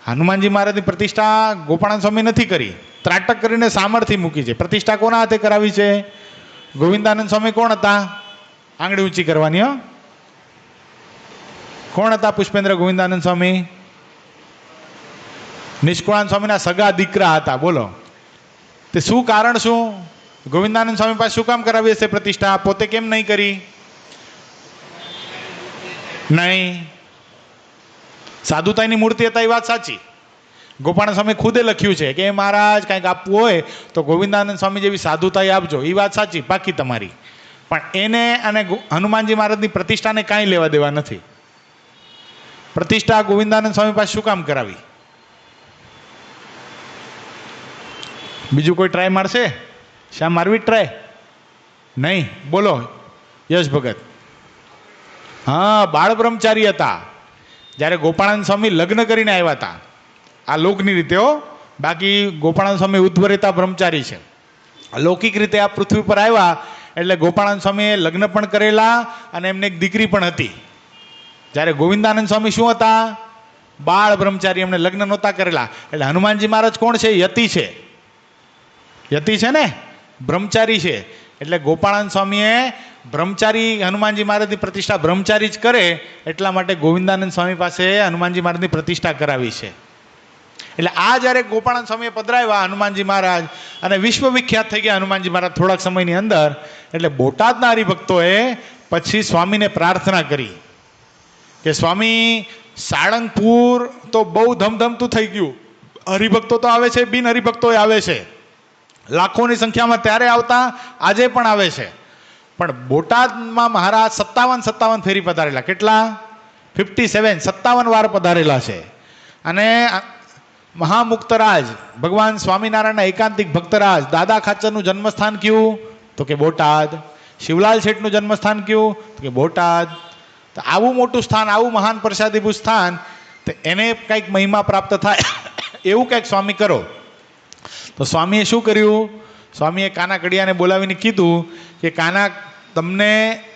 હનુમાનજી મહારાજની પ્રતિષ્ઠા ગોપાળાનંદ સ્વામી નથી કરી, ત્રાટક કરીને સામર્થ્ય મૂકી છે. પ્રતિષ્ઠા કોના હાથે કરાવી છે? ગોવિંદાનંદ સ્વામી કોણ હતા? આંગળી ઊંચી કરવાની હો. કોણ હતા પુષ્પેન્દ્ર ગોવિંદાનંદ સ્વામી? નિષ્કુળાનંદ સ્વામીના સગા દીકરા હતા. બોલો, તે શું કારણ? શું ગોવિંદાનંદ સ્વામી પાસે શું કામ કરાવી હશે પ્રતિષ્ઠા? પોતે કેમ નહીં કરી? નહીં, સાધુતાની મૂર્તિ હતા એ વાત સાચી. ગોપાળાનંદ સ્વામી ખુદે લખ્યું છે કે મહારાજ કંઈક આપવું હોય તો ગોવિંદાનંદ સ્વામી જેવી સાધુતાઈ આપજો. એ વાત સાચી, પાકી તમારી. પણ એને અને હનુમાનજી મહારાજની પ્રતિષ્ઠાને કાંઈ લેવા દેવા નથી. પ્રતિષ્ઠા ગોવિંદાનંદ સ્વામી પાસે શું કામ કરાવી? બીજું કોઈ ટ્રાય મારશે? શા મારવી ટ્રાય? નહીં. બોલો, યશ ભગત. હા, બાળ બ્રહ્મચારી હતા. જ્યારે ગોપાળાનંદ સ્વામી લગ્ન કરીને આવ્યા હતા, આ લોકની રીતે હો, બાકી ગોપાળાનંદ સ્વામી ઉદ્ધવરેતા બ્રહ્મચારી છે. લૌકિક રીતે આ પૃથ્વી પર આવ્યા એટલે ગોપાળાનંદ સ્વામીએ લગ્ન પણ કરેલા અને એમને એક દીકરી પણ હતી. જ્યારે ગોવિંદાનંદ સ્વામી શું હતા? બાળ બ્રહ્મચારી, એમને લગ્ન નહોતા કરેલા. એટલે હનુમાનજી મહારાજ કોણ છે? યતિ છે. યતિ છે ને, બ્રહ્મચારી છે. એટલે ગોપાળાનંદ સ્વામીએ બ્રહ્મચારી હનુમાનજી મહારાજની પ્રતિષ્ઠા બ્રહ્મચારી જ કરે, એટલા માટે ગોવિંદાનંદ સ્વામી પાસે હનુમાનજી મહારાજની પ્રતિષ્ઠા કરાવી છે. એટલે આ જ્યારે ગોપાળાનંદ સ્વામીએ પધરાવ્યા હનુમાનજી મહારાજ અને વિશ્વ વિખ્યાત થઈ ગયા હનુમાનજી મહારાજ થોડાક સમયની અંદર, એટલે બોટાદના હરિભક્તોએ પછી સ્વામીને પ્રાર્થના કરી કે સ્વામી, સાળંગપુર તો બહુ ધમધમતું થઈ ગયું, હરિભક્તો તો આવે છે, બિન હરિભક્તો આવે છે, લાખોની સંખ્યામાં ત્યારે આવતા, આજે પણ આવે છે. પણ બોટાદમાં મહારાજ 57 ફેરી પધારેલા. કેટલા? 57, 57 વાર પધારેલા છે. અને મહામુક્તરાજ ભગવાન સ્વામિનારાયણના એકાંતિક ભક્તરાજ દાદા ખાચરનું જન્મસ્થાન કયું? તો કે બોટાદ. શિવલાલ શેઠનું જન્મસ્થાન કયું? તો કે બોટાદ. તો આવું મોટું સ્થાન, આવું મહાન પ્રસાદીભૂત સ્થાન, તો એને કંઈક મહિમા પ્રાપ્ત થાય એવું કંઈક સ્વામી કરો. તો સ્વામીએ શું કર્યું? સ્વામીએ કાના કડિયાને બોલાવીને કીધું કે કાના, તમને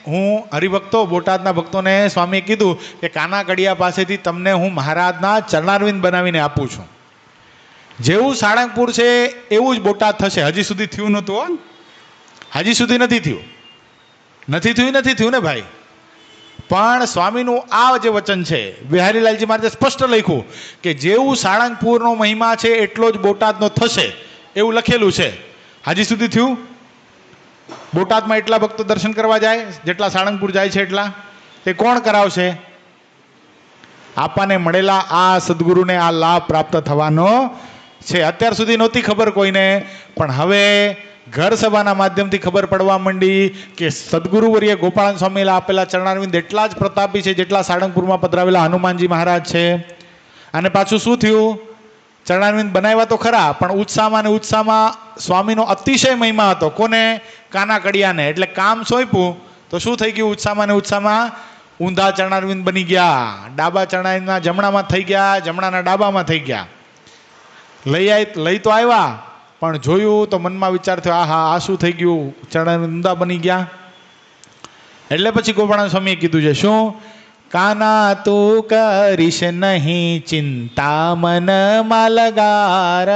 હું હરિભક્તો, બોટાદના ભક્તોને સ્વામીએ કીધું કે કાના કડિયા પાસેથી તમને હું મહારાજના ચરણારવિંદ બનાવીને આપું છું. જેવું સાળંગપુર છે એવું જ બોટાદ થશે. હજી સુધી થયું નહોતું. હજી સુધી નથી થયું ને ભાઈ. પણ સ્વામીનું આ જે વચન છે, બિહારીલાલજી મહારાજે સ્પષ્ટ લખ્યું કે જેવું સાળંગપુરનો મહિમા છે એટલો જ બોટાદનો થશે, એવું લખેલું છે. હજી સુધી થયું? બોટાદમાં એટલા ભક્તો દર્શન કરવા જાય જેટલા સાળંગપુર જાય છે એટલા? તે કોણ કરાવશે? આપણને મળેલા આ સદગુરુને આ લાભ પ્રાપ્ત થવાનો છે. અત્યાર સુધી નહોતી ખબર કોઈને, પણ હવે ઘર સભાના માધ્યમથી ખબર પડવા માંડી કે સદગુરુવર્ય ગોપાળન સ્વામી આપેલા ચરણારવિંદ એટલા જ પ્રતાપી છે જેટલા સાળંગપુરમાં પધરાવેલા હનુમાનજી મહારાજ છે. અને પાછું શું થયું? ચરણારવિંદ બનાવ્યા તો ખરા, પણ ઉત્સાહમાં ને ઉત્સાહમાં સ્વામીનો અતિશય મહિમા હતો. કોને? કાના કડિયાને. એટલે કામ સોંપ્યું તો શું થઈ ગયું? ઉત્સાહમાં ને ઉત્સાહમાં ઊંધા ચરણારવિંદ બની ગયા. ડાબા ચરણારવિંદના જમણામાં થઈ ગયા, જમણાના ડાબામાં થઈ ગયા. લઈ તો આવ્યા, પણ જોયું તો મનમાં વિચાર થયો, આહા આ શું થઈ ગયું? ચરણારવિંદ ઊંધા બની ગયા. એટલે પછી ગોપાળાનંદ સ્વામીએ કીધું છે શું? કાના તું કરીશ નહીં ચિંતા મનમાં લગાર,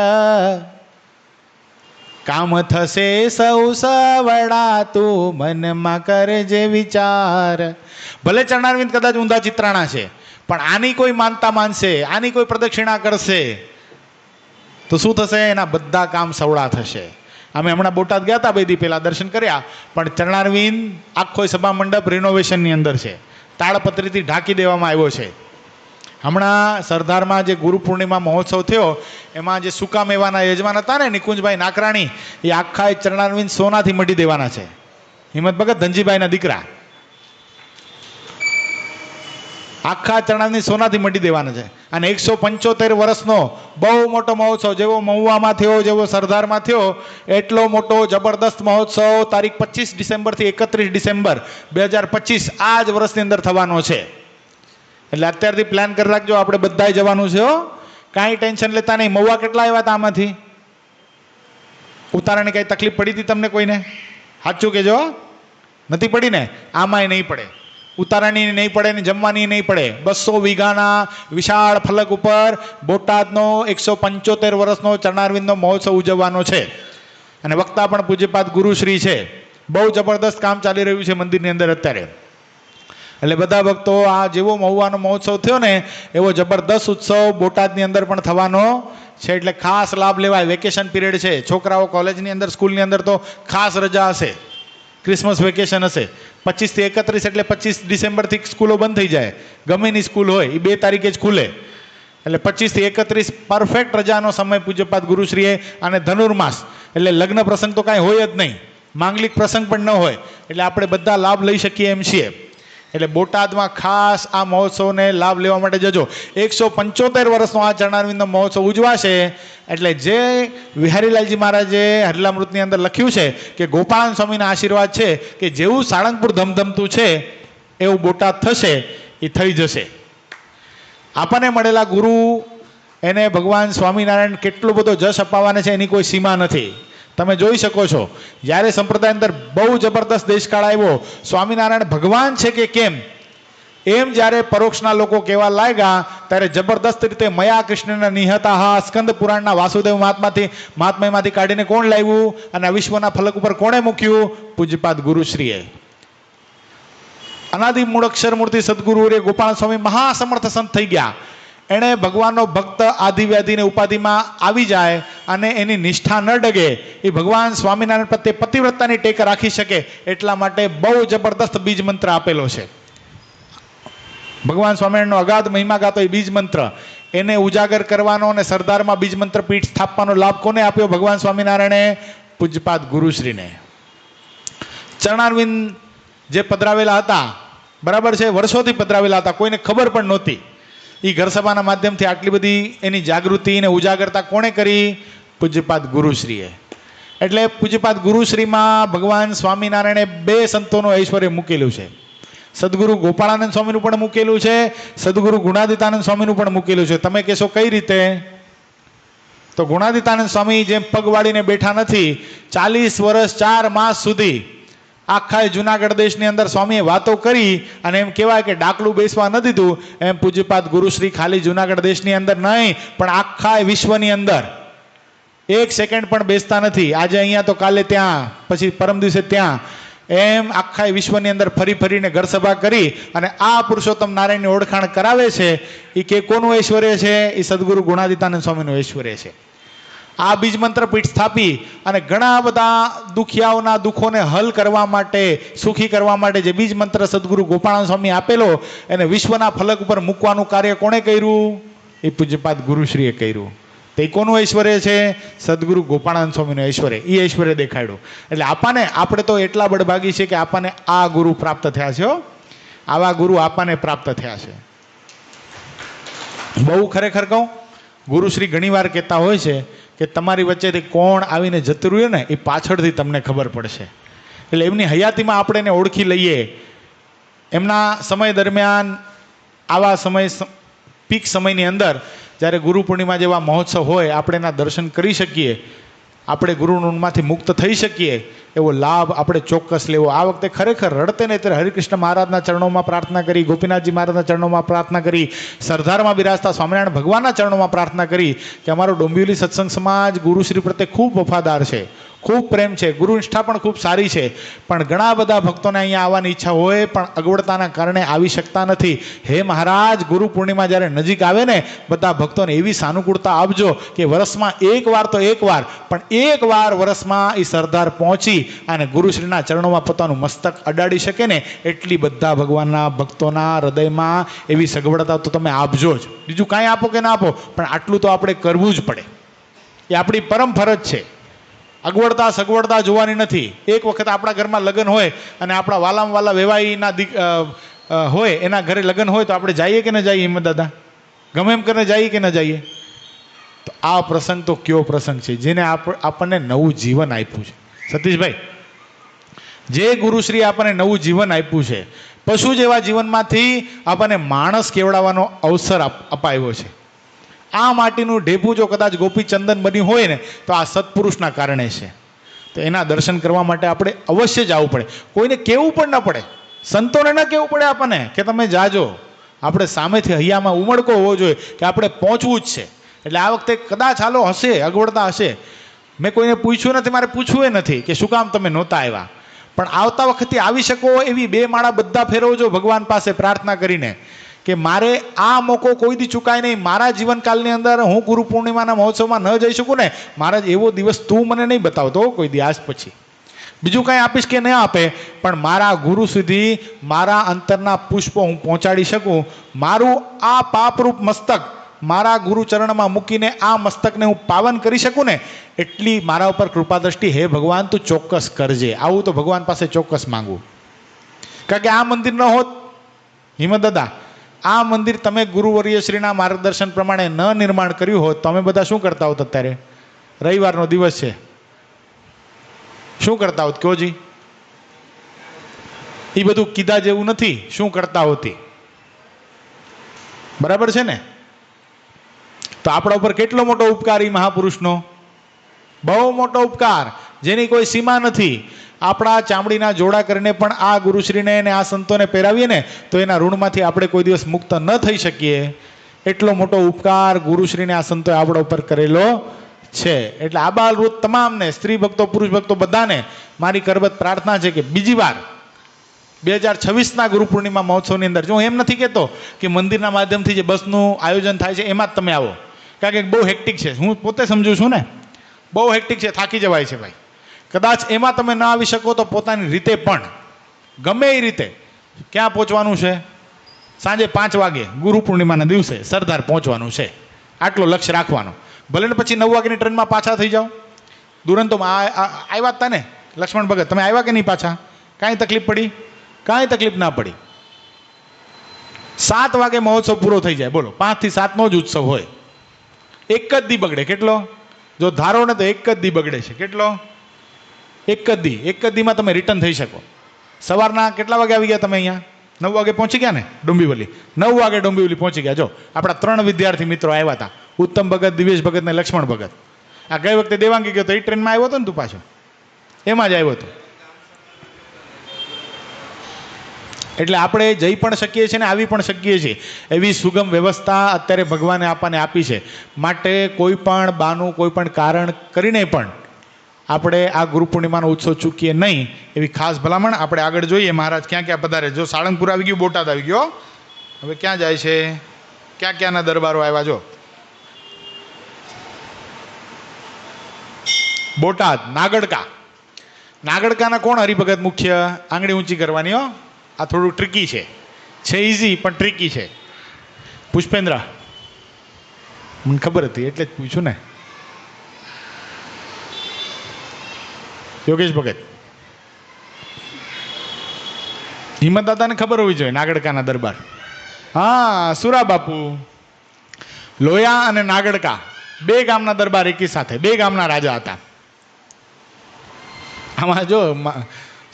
કામ થશે સૌ સવડા તું મનમાં કરજે વિચાર. ભલે ચરણારવિંદ કદાચ ઊંધા ચિત્રાણા છે, પણ આની કોઈ માનતા માનશે, આની કોઈ પ્રદક્ષિણા કરશે તો શું થશે? એના બધા કામ સવડા થશે. અમે હમણાં બોટાદ ગયા હતા 2 દી પહેલા, દર્શન કર્યા, પણ ચરણારવિંદ આખો સભા મંડપ રિનોવેશનની અંદર છે, તાળપત્રીથી ઢાંકી દેવામાં આવ્યો છે. હમણાં સરદારમાં જે ગુરુ પૂર્ણિમા મહોત્સવ થયો એમાં જે સુકા મેવાના યજમાન હતા ને નિકુંજભાઈ નાકરાણી, એ આખા ચરણારવિંદ સોનાથી મઢી દેવાના છે. હિંમત ભગત ધનજીભાઈના દીકરા, આખા ચરણારવિંદ સોનાથી મઢી દેવાના છે. અને 175 વર્ષનો બહુ મોટો મહોત્સવ, જેવો મહુવામાં થયો, જેવો સરદારમાં થયો, એટલો મોટો જબરદસ્ત મહોત્સવ તારીખ 25 ડિસેમ્બરથી 31 ડિસેમ્બર 2025 આ જ વર્ષની અંદર થવાનો છે. એટલે અત્યારથી પ્લાન કરી રાખજો, આપણે બધાય જવાનું છે. કાંઈ ટેન્શન લેતા નહીં. મહુવા કેટલા આવ્યા હતા આમાંથી? ઉતારાની કાંઈ તકલીફ પડી હતી તમને કોઈને? સાચું કહેજો. નથી પડી ને? આમાંય નહીં પડે. ઉતારાની નહીં પડે ને જમવાની નહીં પડે. 200 વીઘાના વિશાળ ફલક ઉપર બોટાદનો 175 વર્ષનો ચરણારવિંદનો મહોત્સવ ઉજવવાનો છે. અને વક્તા પણ પૂજ્યપાદ ગુરુશ્રી છે. બહુ જબરદસ્ત કામ ચાલી રહ્યું છે મંદિરની અંદર અત્યારે. એટલે બધા ભક્તો આ જેવો મહુવાનો મહોત્સવ થયો ને એવો જબરદસ્ત ઉત્સવ બોટાદની અંદર પણ થવાનો છે. એટલે ખાસ લાભ લેવાય. વેકેશન પીરિયડ છે, છોકરાઓ કોલેજની અંદર સ્કૂલની અંદર તો ખાસ રજા હશે, ક્રિસમસ વેકેશન હશે. 25 થી 31 એટલે 25 ડિસેમ્બરથી સ્કૂલો બંધ થઈ જાય. ગમેની સ્કૂલ હોય એ 2 તારીખે જ ખુલે. એટલે 25 થી 31 પરફેક્ટ રજાનો સમય પૂજ્યપાદ ગુરુશ્રીએ. અને ધનુર્માસ એટલે લગ્ન પ્રસંગ તો કાંઈ હોય જ નહીં, માંગલિક પ્રસંગ પણ ન હોય, એટલે આપણે બધા લાભ લઈ શકીએ એમ છીએ. એટલે બોટાદમાં ખાસ આ મહોત્સવને લાભ લેવા માટે જજો. 175 વર્ષનો આ ચરણારવિંદનો મહોત્સવ ઉજવાશે. એટલે જે બિહારીલાલજી મહારાજે હરિલામૃતની અંદર લખ્યું છે કે ગોપાળન સ્વામીના આશીર્વાદ છે કે જેવું સાળંગપુર ધમધમતું છે એવું બોટાદ થશે, એ થઈ જશે. આપણને મળેલા ગુરુ એને ભગવાન સ્વામિનારાયણ કેટલો બધો જશ અપાવવાને છે એની કોઈ સીમા નથી. તમે જોઈ શકો છો, જ્યારે સંપ્રદાય અંદર બહુ જબરદસ્ત દેશકાળ આવ્યો, સ્વામિનારાયણ ભગવાન છે કે કેમ એમ જ્યારે પરોક્ષના લોકો કહેવા લાગ્યા, ત્યારે જબરદસ્ત રીતે મયા કૃષ્ણના નિહતા સ્કંદ પુરાણના વાસુદેવ મહાત્મામાંથી કાઢીને કોણ લાવ્યું અને વિશ્વના ફલક ઉપર કોણે મૂક્યું? પૂજ્યપાદ ગુરુશ્રીએ. અનાદિ મૂળક્ષર મૂર્તિ સદગુરુ ગોપાલ સ્વામી મહાસમર્થ સંત થઈ ગયા. એણે ભગવાનનો ભક્ત આદિવ્યાધિને ઉપાધિમાં આવી જાય અને એની નિષ્ઠા ન ડગે, એ ભગવાન સ્વામિનારાયણ પ્રત્યે પતિવ્રતાની ટેક રાખી શકે એટલા માટે બહુ જબરદસ્ત બીજ મંત્ર આપેલો છે. ભગવાન સ્વામિનારાયણનો અગાધ મહિમા ગાતો એ બીજ મંત્ર એને ઉજાગર કરવાનો અને સરદારમાં બીજ મંત્ર પીઠ સ્થાપવાનો લાભ કોને આપ્યો? ભગવાન સ્વામિનારાયણે પૂજ્યપાદ ગુરુશ્રીને. ચરણારવિંદ જે પધરાવેલા હતા, બરાબર છે, વર્ષોથી પધરાવેલા હતા, કોઈને ખબર પણ નહોતી. એ ઘર સભાના માધ્યમથી આટલી બધી એની જાગૃતિ અને ઉજાગરતા કોણે કરી? પૂજ્યપાદ ગુરુશ્રીએ. એટલે પૂજ્યપાદ ગુરુશ્રીમાં ભગવાન સ્વામિનારાયણે 2 સંતોનું ઐશ્વર્ય મૂકેલું છે. સદગુરુ ગોપાળાનંદ સ્વામીનું પણ મૂકેલું છે, સદગુરુ ગુણાદિતાનંદ સ્વામીનું પણ મૂકેલું છે. તમે કહેશો કઈ રીતે? તો ગુણાદિતાનંદ સ્વામી જેમ પગ વાળીને બેઠા નથી, 40 વર્ષ 4 માસ સુધી આખા જુનાગઢ દેશની અંદર સ્વામીએ વાતો કરી અને એમ કહેવાય કે ડાકલું બેસવા ન દીધું, એમ પૂજ્યપાદ ગુરુશ્રી ખાલી જુનાગઢ દેશની અંદર નહીં પણ આખા વિશ્વની અંદર 1 સેકન્ડ પણ બેસતા નથી. આજે અહીંયા તો કાલે ત્યાં, પછી પરમ દિવસે ત્યાં. એમ આખા વિશ્વની અંદર ફરી ફરીને ઘર સભા કરી અને આ પુરુષોત્તમ નારાયણની ઓળખાણ કરાવે છે. એ કે કોનું ઐશ્વર્ય છે? એ સદગુરુ ગુણાદિતાનંદ સ્વામીનું ઐશ્વર્ય છે. આ બીજ મંત્ર પીઠ સ્થાપી અને ઘણા બધા દુખિયાઓના દુઃખોને હલ કરવા માટે, સુખી કરવા માટે જે બીજ મંત્ર સદગુરુ ગોપાળાનંદ સ્વામી આપેલો એને વિશ્વના ફલક ઉપર મૂકવાનું કાર્ય કોણે કર્યું? એ પૂજ્યપાદ ગુરુશ્રીએ કર્યું. તે કોનું ઐશ્વર્ય છે? સદગુરુ ગોપાળાનંદ સ્વામીનું ઐશ્વર્ય. એ ઐશ્વર્ય દેખાડ્યું. એટલે આપણે તો એટલા બળભાગી છે કે આપણને આ ગુરુ પ્રાપ્ત થયા છે. આવા ગુરુ આપણને પ્રાપ્ત થયા છે. બહુ ખરેખર કહું, ગુરુશ્રી ઘણીવાર કહેતા હોય છે કે તમારી વચ્ચેથી કોણ આવીને જતું રહ્યું ને એ પાછળથી તમને ખબર પડશે. એટલે એમની હયાતીમાં આપણે એને ઓળખી લઈએ. એમના સમય દરમિયાન આવા સમય પીક સમયની અંદર જ્યારે ગુરુ પૂર્ણિમા જેવા મહોત્સવ હોય, આપણે એના દર્શન કરી શકીએ, આપણે ગુરુ ઋણમાંથી મુક્ત થઈ શકીએ, એવો લાભ આપણે ચોક્કસ લેવો. આ વખતે ખરેખર રડતે ને ત્યારે હરિકૃષ્ણ મહારાજના ચરણોમાં પ્રાર્થના કરી, ગોપીનાથજી મહારાજના ચરણોમાં પ્રાર્થના કરી, સરદારમાં બિરાજતા સ્વામિનારાયણ ભગવાનના ચરણોમાં પ્રાર્થના કરી કે અમારો ડોંબિવલી સત્સંગ સમાજ ગુરુશ્રી પ્રત્યે ખૂબ વફાદાર છે, ખૂબ પ્રેમ છે, ગુરુ નિષ્ઠા પણ ખૂબ સારી છે, પણ ઘણા બધા ભક્તોને અહીંયા આવવાની ઈચ્છા હોય પણ અગવડતાના કારણે આવી શકતા નથી. હે મહારાજ, ગુરુ પૂર્ણિમા જ્યારે નજીક આવે ને, બધા ભક્તોને એવી સાનુકૂળતા આપજો કે વર્ષમાં એકવાર તો એકવાર, પણ એકવાર વર્ષમાં એ સરદાર પહોંચી અને ગુરુશ્રીના ચરણોમાં પોતાનું મસ્તક અડાડી શકે ને, એટલી બધા ભગવાનના ભક્તોના હૃદયમાં એવી સગવડતા તો તમે આપજો જ. બીજું કાંઈ આપો કે ના આપો, પણ આટલું તો આપણે કરવું જ પડે. એ આપણી પરમ ફરજ છે. અગવડતા સગવડતા જોવાની નથી. એક વખત આપણા ઘરમાં લગ્ન હોય અને આપણા વાલામાં વાલા વેવાઈના હોય, એના ઘરે લગ્ન હોય તો આપણે જઈએ કે ન જઈએ? હિંમત દાદા, ગમે એમ કરીને જઈએ કે ન જઈએ? તો આ પ્રસંગ તો કયો પ્રસંગ છે જેને આપણને નવું જીવન આપ્યું છે. સતીશભાઈ, જે ગુરુશ્રી આપણને નવું જીવન આપ્યું છે, પશુ જેવા જીવનમાંથી આપણને માણસ કેવડાવવાનો અવસર અપાયો છે. આ માટીનું ઢેપું જો કદાચ ગોપીચંદન બન્યું હોય ને તો આ સત્પુરુષના કારણે છે. તો એના દર્શન કરવા માટે આપણે અવશ્ય જવું પડે. કોઈને કહેવું પણ ન પડે, સંતોને ન કહેવું પડે આપણને કે તમે જાજો. આપણે સામેથી હૈયામાં ઉમળકો હોવો જોઈએ કે આપણે પહોંચવું જ છે. એટલે આ વખતે કદાચ હાલો હશે, અગવડતા હશે. મેં કોઈને પૂછ્યું નથી, મારે પૂછવું નથી કે શું કામ તમે નહોતા આવ્યા, પણ આવતા વખતે આવી શકો એવી 2 માળા બધા ફેરવજો ભગવાન પાસે પ્રાર્થના કરીને કે મારે આ મોકો કોઈ દી ચૂકાય નહીં. મારા જીવનકાલની અંદર હું ગુરુ પૂર્ણિમાના મહોત્સવમાં ન જઈ શકું ને, મારા એવો દિવસ તું મને નહીં બતાવતો કોઈ દી આજ પછી. બીજું કાંઈ આપીશ કે ન આપે, પણ મારા ગુરુ સુધી મારા અંતરના પુષ્પો હું પહોંચાડી શકું. મારું આ પાપરૂપ મસ્તક મારા ગુરુચરણમાં મૂકીને આ મસ્તકને હું પાવન કરી શકું ને, એટલી મારા ઉપર કૃપા દ્રષ્ટિ હે ભગવાન તું ચોક્કસ કરજે. આવું તો ભગવાન પાસે ચોક્કસ માંગવું. કારણ કે આ મંદિર ન હોત, હિંમત દાદા, આ મંદિર તમે ગુરુવર્યશ્રીના માર્ગદર્શન પ્રમાણે ન નિર્માણ કર્યું હોત તો અમે બધા શું કરતા હોત? અત્યારે રવિવારનો દિવસ છે, શું કરતા હોત? કયો જી, એ બધું કીધા જેવું નથી. શું કરતા હોતી? બરાબર છે ને? તો આપણા ઉપર કેટલો મોટો ઉપકાર એ મહાપુરુષનો, બહુ મોટો ઉપકાર જેની કોઈ સીમા નથી. આપણા ચામડીના જોડા કરીને પણ આ ગુરુશ્રીને અને આ સંતોને પહેરાવીએ ને તો એના ઋણમાંથી આપણે કોઈ દિવસ મુક્ત ન થઈ શકીએ. એટલો મોટો ઉપકાર ગુરુશ્રીને આ સંતોએ આપણા ઉપર કરેલો છે. એટલે આ બાલવૃત તમામને, સ્ત્રી ભક્તો, પુરુષ ભક્તો, બધાને મારી કરબત પ્રાર્થના છે કે બીજી વાર 2026ના ગુરુ પૂર્ણિમા મહોત્સવની અંદર, જો હું એમ નથી કહેતો કે મંદિરના માધ્યમથી જે બસનું આયોજન થાય છે એમાં જ તમે આવો, કારણ કે બહુ હેક્ટિક છે. હું પોતે સમજુ છું ને, બહુ હેક્ટિક છે, થાકી જવાય છે ભાઈ. કદાચ એમાં તમે ના આવી શકો તો પોતાની રીતે પણ ગમે એ રીતે ક્યાં પહોંચવાનું છે? સાંજે 5 વાગે ગુરુ પૂર્ણિમાના દિવસે સરદાર પહોંચવાનું છે, આટલો લક્ષ્ય રાખવાનો. ભલે ને પછી 9 વાગ્યાની ટ્રેનમાં પાછા થઈ જાઓ. દુરંતોમાં આવ્યા હતા ને લક્ષ્મણ ભગત, તમે આવ્યા કે નહીં પાછા? કાંઈ તકલીફ પડી? કાંઈ તકલીફ ના પડી. 7 વાગે મહોત્સવ પૂરો થઈ જાય. બોલો, 5 થી 7નો જ ઉત્સવ હોય. એક જ દી બગડે. કેટલો? જો ધારો ને તો એક જ દી બગડે છે. કેટલો? એક જ દીમાં તમે રિટર્ન થઈ શકો. સવારના કેટલા વાગે આવી ગયા તમે અહીંયા? 9 વાગે પહોંચી ગયા ને ડોંબિવલી? 9 વાગે ડોંબિવલી પહોંચી ગયા. જો આપણા 3 વિદ્યાર્થી મિત્રો આવ્યા હતા, ઉત્તમ ભગત, દિવેશ ભગત ને લક્ષ્મણ ભગત. આ ગઈ વખતે દેવાંગી ગયો તો એ ટ્રેનમાં આવ્યો હતો ને તું પાછો? એમાં જ આવ્યો હતો. એટલે આપણે જઈ પણ શકીએ છીએ ને આવી પણ શકીએ છીએ. એવી સુગમ વ્યવસ્થા અત્યારે ભગવાને આપણને આપી છે. માટે કોઈ પણ બાનું, કોઈ પણ કારણ કરીને પણ આપણે આ ગુરુ પૂર્ણિમાનો ઉત્સવ ચૂકીએ નહીં એવી ખાસ ભલામણ. આપણે આગળ જોઈએ મહારાજ ક્યાં ક્યાં પધારે. જો સાળંગપુર આવી ગયું, બોટાદ આવી ગયો, હવે ક્યાં જાય છે, ક્યાં ક્યાંના દરબારો આવ્યા. જો બોટાદ, નાગડકા. નાગડકાના કોણ હરિભગત મુખ્ય? આંગળી ઊંચી કરવાની હો, આ થોડું ટ્રિકી છે ઇઝી પણ ટ્રિકી છે. પુષ્પેન્દ્ર, મને ખબર હતી એટલે જ પૂછ્યું ને. યોગેશ ભગત, હિંમત દાદાને ખબર હોવી જોઈએ નાગડકાના દરબાર. હા, સુરા બાપુ. લોયા અને નાગડકા બે ગામના દરબાર એકી સાથે, બે ગામના રાજા હતા. આમાં જો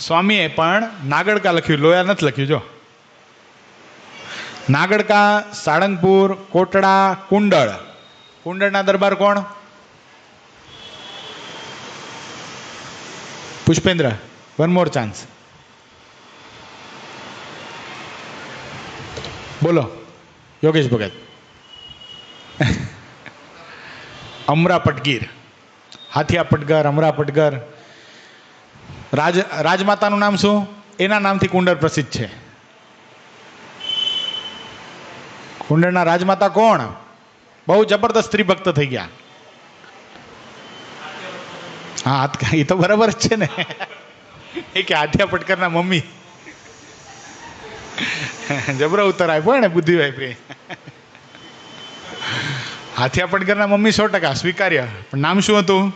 સ્વામીએ પણ નાગડકા લખ્યું, લોયા નથી લખ્યું. જો નાગડકા, સાળંગપુર, કોટડા, કુંડળ. કુંડળના દરબાર કોણ? Pushpendra, one more chance. બોલો યોગેશ ભગત. અમરા પટગીર, હાથિયા પટગર, અમરા પટગર. રાજમાતાનું નામ શું? એના નામથી કુંડળ પ્રસિદ્ધ છે. કુંડળના રાજમાતા કોણ? બહુ જબરદસ્ત સ્ત્રી ભક્ત થઈ ગયા. હા, એ તો બરાબર જ છે ને. એ કે હાથિયા પટકરના મમ્મી. જબરો ઉત્તર આપ્યો ને બુદ્ધિભાઈ પ્રિય. હાથિયા પટકરના મમ્મી 100% સ્વીકાર્ય. પણ નામ શું હતું?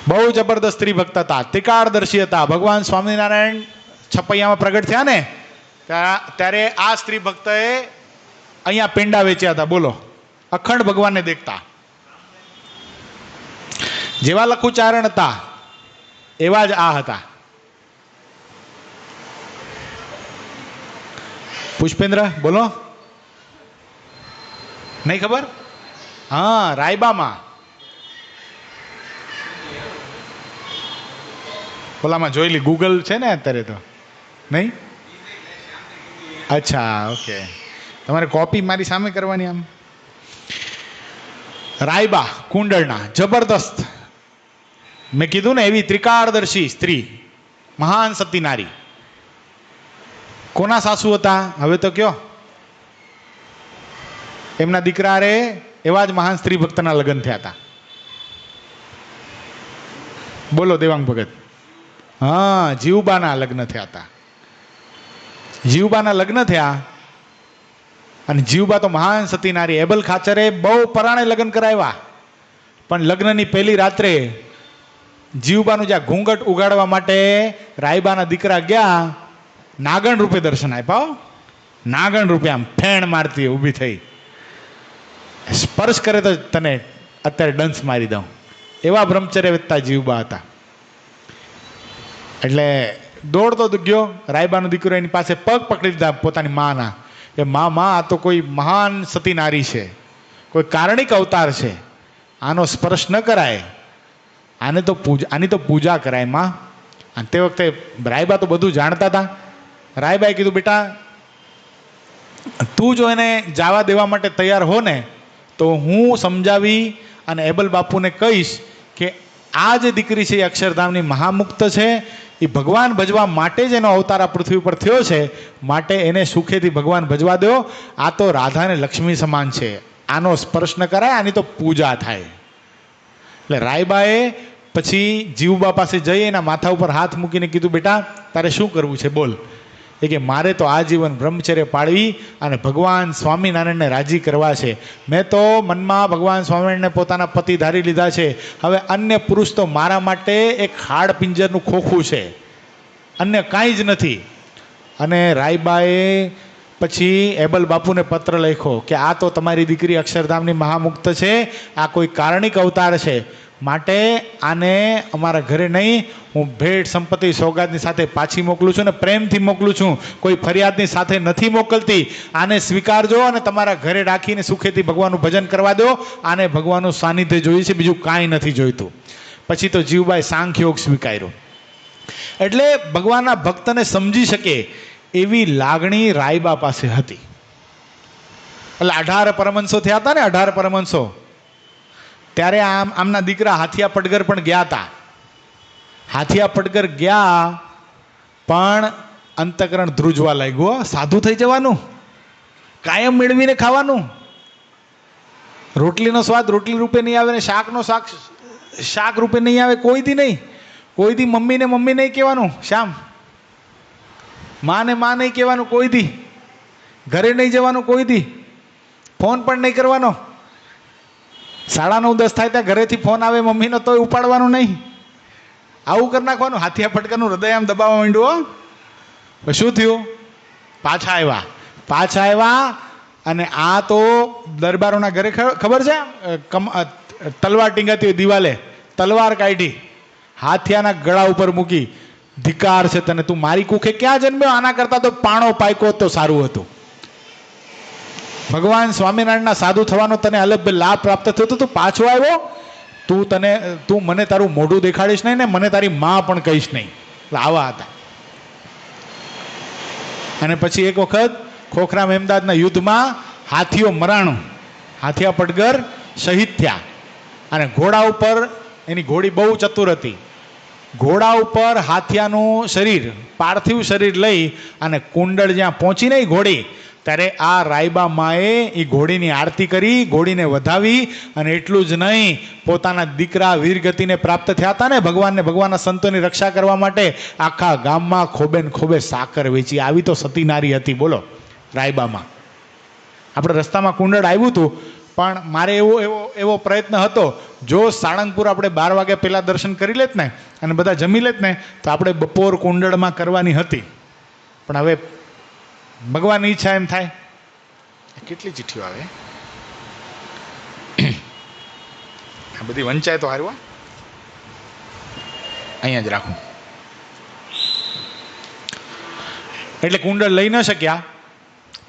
બહુ જબરદસ્ત સ્ત્રી ભક્ત હતા, ત્રિકાળદર્શી હતા. ભગવાન સ્વામિનારાયણ છપૈયામાં પ્રગટ થયા ને ત્યારે આ સ્ત્રી ભક્તએ અહીંયા પેંડા વેચ્યા હતા. બોલો, અખંડ ભગવાનને દેખતા. જેવા લખુચારણ હતા એવા જ આ હતા. પુષ્પેન્દ્ર, બોલો. નહીં ખબર? હા, રાયબામાં. ઓલામાં જોઈ લી, ગૂગલ છે ને અત્યારે તો. નહીં? અચ્છા, ઓકે. તમારે કોપી મારી સામે કરવાની. આમ રાયબા કુંડળના જબરદસ્ત, મેં કીધું ને એવી ત્રિકાળદર્શી સ્ત્રી, મહાન સતી નારી. કોના સાસુ હતા હવે તો કયો? એમના દીકરા રે એવા જ મહાન સ્ત્રી ભક્તના લગ્ન થયા હતા. બોલો દેવાંગ ભગત. હા, જીવબાના લગ્ન થયા હતા. જીવબાના લગ્ન થયા અને જીવબા તો મહાન સતી નારી. એબલ ખાચરે બહુ પરાણે લગ્ન કરાવ્યા, પણ લગ્નની પહેલી રાત્રે જીવબાનું જ્યાં ઘૂંઘટ ઉગાડવા માટે રાયબાના દીકરા ગયા, નાગણ રૂપે દર્શન આપ્યા. નાગણ રૂપે આમ ફેણ મારતી ઊભી થઈ. સ્પર્શ કરે તો તને અત્યારે ડંસ મારી દઉં, એવા બ્રહ્મચર્ય વેદતા જીવબા હતા. એટલે દોડતો ગયો, રાયબાનો દીકરો એની પાસે પગ પકડી લીધા પોતાની માના, કે માં આ તો કોઈ મહાન સતી નારી છે, કોઈ કારણિક અવતાર છે, આનો સ્પર્શ ન કરાય, આની તો પૂજા કરાય માં. અને તે વખતે રાયબા તો બધું જાણતા હતા. રાયબાએ કીધું, બેટા તું જો એને જવા દેવા માટે તૈયાર હો ને તો હું સમજાવી અને એબલ બાપુને કહીશ કે આ જે દીકરી છે એ અક્ષરધામની મહામુક્ત છે, એ ભગવાન ભજવા માટે જ એનો અવતાર આ પૃથ્વી પર થયો છે, માટે એને સુખેથી ભગવાન ભજવા દો. આ તો રાધા અને લક્ષ્મી સમાન છે, આનો સ્પર્શ ન કરાય, આની તો પૂજા થાય. એટલે રાયબાએ પછી જીવબા પાસે જઈ એના માથા ઉપર હાથ મૂકીને કીધું, બેટા તારે શું કરવું છે બોલ. એ કે મારે તો આજીવન બ્રહ્મચર્ય પાળવી અને ભગવાન સ્વામિનારાયણને રાજી કરવા છે. મેં તો મનમાં ભગવાન સ્વામિનારાયણને પોતાના પતિ ધારી લીધા છે. હવે અન્ય પુરુષ તો મારા માટે એક હાડ પિંજરનું ખોખું છે, અન્ય કાંઈ જ નથી. અને રાયબાએ પછી એબલ બાપુને પત્ર લખ્યો કે આ તો તમારી દીકરી અક્ષરધામની મહામુક્ત છે, આ કોઈ કારણિક અવતાર છે, માટે આને અમારા ઘરે નહીં, હું ભેટ સંપત્તિ સોગાદની સાથે પાછી મોકલું છું ને પ્રેમથી મોકલું છું, કોઈ ફરિયાદની સાથે નથી મોકલતી. આને સ્વીકારજો અને તમારા ઘરે રાખીને સુખેથી ભગવાનનું ભજન કરવા દો. આને ભગવાનનું સાનિધ્ય જોઈએ છે, બીજું કાંઈ નથી જોઈતું. પછી તો જીવબાએ સાંખ્યોગ સ્વીકાર્યો. એટલે ભગવાનના ભક્તને સમજી શકે એવી લાગણી રાયબા પાસે હતી. એટલે 18 પરમહંસો થયા હતા ને, 18 પરમહંસો. ત્યારે આમના દીકરા હાથિયા પડગર પણ ગયા હતા. હાથિયા પડગર ગયા પણ અંતકરણ ધ્રુજવા લાગ્યું. સાધુ થઈ જવાનું, કાયમ મેળવીને ખાવાનું, રોટલીનો સ્વાદ રોટલી રૂપે નહીં આવે ને શાકનો શાક રૂપે નહીં આવે. કોઈથી નહીં, કોઈથી મમ્મીને મમ્મી નહીં કહેવાનું, શ્યામ માને માં નહીં કહેવાનું, કોઈથી ઘરે નહીં જવાનું, કોઈથી ફોન પણ નહીં કરવાનો. 9:30 થાય ત્યાં ઘરેથી ફોન આવે મમ્મીનો તોય ઉપાડવાનું નહીં. આવું કરી નાખવાનું. હાથિયા પડગરનું હૃદય આમ દબાવવા માંડ્યું. શું થયું? પાછા આવ્યા અને આ તો દરબારોના ઘરે ખબર છે તલવાર ટીંગાતી હોય, દિવાલે તલવાર કાઢી હાથિયાના ગળા ઉપર મૂકી. ધિકાર છે તને, તું મારી કુખે ક્યાં જન્મ્યો? આના કરતા તો પાણો પાયકો તો સારું હતું. ભગવાન સ્વામિનારાયણના સાધુ થવાનો તને અલગ લાભ પ્રાપ્ત થયો તો તું પાછો આવ્યો. તું મને તારું મોઢું દેખાડીશ નહીં ને મને તારી માં પણ કહીશ નહીં. આવા હતા. અને પછી એક વખત ખોખરા મહેમદાદના યુદ્ધમાં હાથીઓ મરાણું, હાથિયા પડગર શહીદ થયા. અને ઘોડા ઉપર, એની ઘોડી બહુ ચતુર હતી, ઘોડા ઉપર હાથિયાનું શરીર, પાર્થિવ શરીર લઈ અને કુંડળ જ્યાં પહોંચી નહીં ઘોડી, ત્યારે આ રાયબા માએ એ ઘોડીની આરતી કરી, ઘોડીને વધાવી. અને એટલું જ નહીં, પોતાના દીકરા વીરગતિને પ્રાપ્ત થયા હતા ને ભગવાનને, ભગવાનના સંતોની રક્ષા કરવા માટે આખા ગામમાં ખોબે ને ખોબે સાકર વેચી. આવી તો સતી નારી હતી, બોલો રાયબામાં. આપણે રસ્તામાં કુંડળ આવ્યું હતું, પણ મારે એવો પ્રયત્ન હતો, જો સાળંગપુર આપણે 12 વાગ્યા પહેલાં દર્શન કરી લેત ને અને બધા જમી લેત ને તો આપણે બપોર કુંડળમાં કરવાની હતી. પણ હવે ભગવાનની ઈચ્છા એમ થાય. કેટલી ચિઠ્ઠીઓ આવે આ બધી વંચાય તો હારું. અહીંયા જ રાખું. એટલે કુંડળ લઈ ન શક્યા,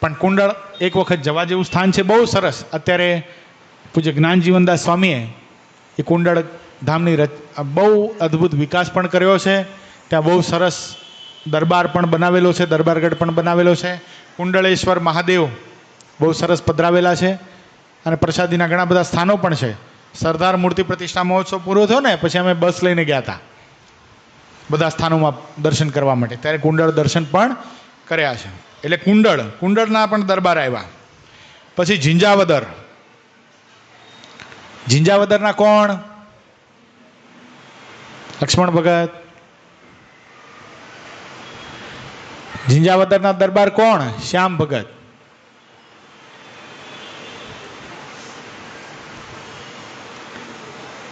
પણ કુંડળ એક વખત જવા જેવું સ્થાન છે, બહુ સરસ. અત્યારે પૂજ્ય જ્ઞાનજીવનદાસ સ્વામીએ એ કુંડળ ધામની બહુ અદ્ભુત વિકાસ પણ કર્યો છે. ત્યાં બહુ સરસ દરબાર પણ બનાવેલો છે, દરબારગઢ પણ બનાવેલો છે. કુંડળેશ્વર મહાદેવ બહુ સરસ પધરાવેલા છે. અને પ્રસાદીના ઘણા બધા સ્થાનો પણ છે. સરદાર મૂર્તિ પ્રતિષ્ઠા મહોત્સવ પૂરો થયો ને પછી અમે બસ લઈને ગયા હતા બધા સ્થાનોમાં દર્શન કરવા માટે, ત્યારે કુંડળ દર્શન પણ કર્યા છે. એટલે કુંડળના પણ દરબાર આવ્યા. પછી ઝીંઝાવદરના કોણ? લક્ષ્મણ ભગત. ઝીંઝાવદરના દરબાર કોણ? શ્યામ ભગત.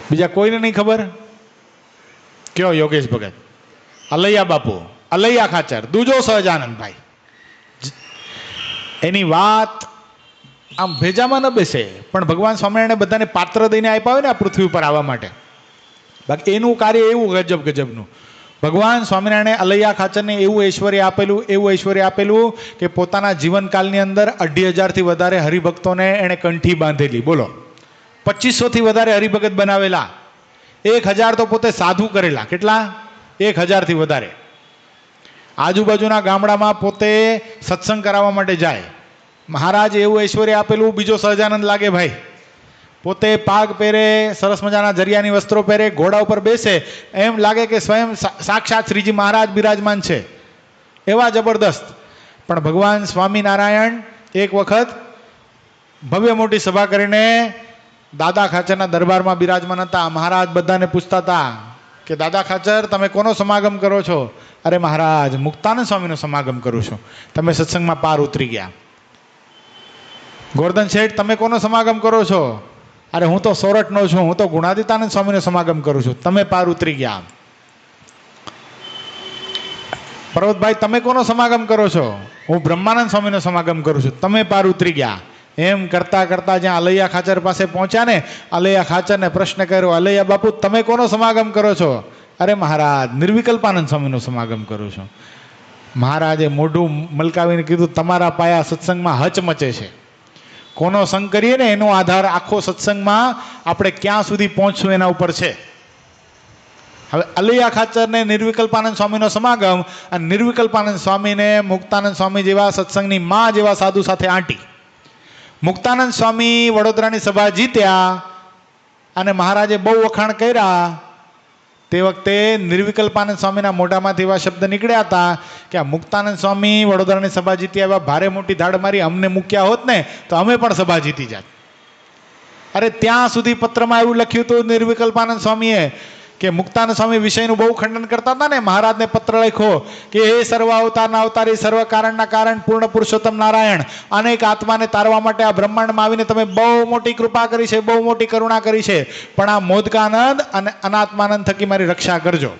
બીજા કોઈને નહીં ખબર? કયો? યોગેશ ભગત, અલૈયા બાપુ, અલૈયા ખાચર, દૂજો સહજાનંદભાઈ. એની વાત આમ ભેજામાં ન બેસે, પણ ભગવાન સ્વામિનારાયણે બધાને પાત્ર દઈને આપ્યા હોય ને આ પૃથ્વી ઉપર આવવા માટે. બાકી એનું કાર્ય એવું ગજબનું. ભગવાન સ્વામિનારાયણે અલૈયા ખાચરને એવું ઐશ્વર્ય આપેલું કે પોતાના જીવનકાળની અંદર 2,500થી વધારે હરિભક્તોને એણે કંઠી બાંધેલી. બોલો, 2500થી વધારે હરિભગત બનાવેલા, 1,000 તો પોતે સાધુ કરેલા. કેટલા? 1,000થી વધારે. આજુબાજુના ગામડામાં પોતે સત્સંગ કરાવવા માટે જાય. મહારાજ એવું ઐશ્વર્ય આપેલું, બીજો સહજાનંદ લાગે ભાઈ. પોતે પાગ પહેરે, સરસ મજાના જરિયાની વસ્ત્રો પહેરે, ઘોડા ઉપર બેસે, એમ લાગે કે સ્વયં સાક્ષાત શ્રીજી મહારાજ બિરાજમાન છે, એવા જબરદસ્ત. પણ ભગવાન સ્વામિનારાયણ એક વખત ભવ્ય મોટી સભા કરીને દાદા ખાચરના દરબારમાં બિરાજમાન હતા. મહારાજ બધાને પૂછતા હતા કે દાદા ખાચર તમે કોનો સમાગમ કરો છો? અરે મહારાજ મુક્તાનંદ સ્વામીનો સમાગમ કરું છું. તમે સત્સંગમાં પાર ઉતરી ગયા. ગોરધન શેઠ તમે કોનો સમાગમ કરો છો? અરે હું તો સોરઠનો છું, હું તો ગુણાદિતાનંદ સ્વામીનો સમાગમ કરું છું. તમે પાર ઉતરી ગયા. પર્વતભાઈ તમે કોનો સમાગમ કરો છો? હું બ્રહ્માનંદ સ્વામીનો સમાગમ કરું છું. તમે પાર ઉતરી ગયા. એમ કરતા કરતા જ્યાં અલૈયા ખાચર પાસે પહોંચ્યા ને, અલૈયા ખાચરને પ્રશ્ન કર્યો, અલૈયા બાપુ તમે કોનો સમાગમ કરો છો? અરે મહારાજ નિર્વિકલ્પાનંદ સ્વામીનો સમાગમ કરું છું. મહારાજે મોઢું મલકાવીને કીધું તમારા પાયા સત્સંગમાં હચમચે છે. કોનો સંગ કરીએ ને એનો આધાર આખો સત્સંગમાં આપણે ક્યાં સુધી પહોંચશું એના ઉપર છે. હવે અલૈયા ખાચરને નિર્વિકલ્પાનંદ સ્વામીનો સમાગમ, અને નિર્વિકલ્પાનંદ સ્વામીને મુક્તાનંદ સ્વામી જેવા સત્સંગની માં જેવા સાધુ સાથે આંટી. મુક્તાનંદ સ્વામી વડોદરાની સભા જીત્યા અને મહારાજે બહુ વખાણ કર્યા. તે વખતે નિર્વિકલ્પાનંદ સ્વામીના મોઢામાંથી એવા શબ્દ નીકળ્યા હતા કે આ મુક્તાનંદ સ્વામી વડોદરાની સભા જીતી આવ્યા, ભારે મોટી ધાડ મારી અમને મૂક્યા હોત ને તો અમે પણ સભા જીતી જાત. અરે ત્યાં સુધી પત્રમાં એવું લખ્યું હતું નિર્વિકલ્પાનંદ સ્વામીએ કે મુક્તાનંદ સ્વામી વિષયનું બહુ ખંડન કરતા હતા ને, મહારાજને પત્ર લખ્યો કે હે સર્વ અવતારના અવતારી, સર્વ કારણના કારણ, પૂર્ણ પુરુષોત્તમ નારાયણ, અનેક આત્માને તારવા માટે આ બ્રહ્માંડમાં આવીને તમે બહુ મોટી કૃપા કરી છે, બહુ મોટી કરુણા કરી છે, પણ આ મોદકાનંદ અને અનાત્માનંદ થકી મારી રક્ષા કરજો.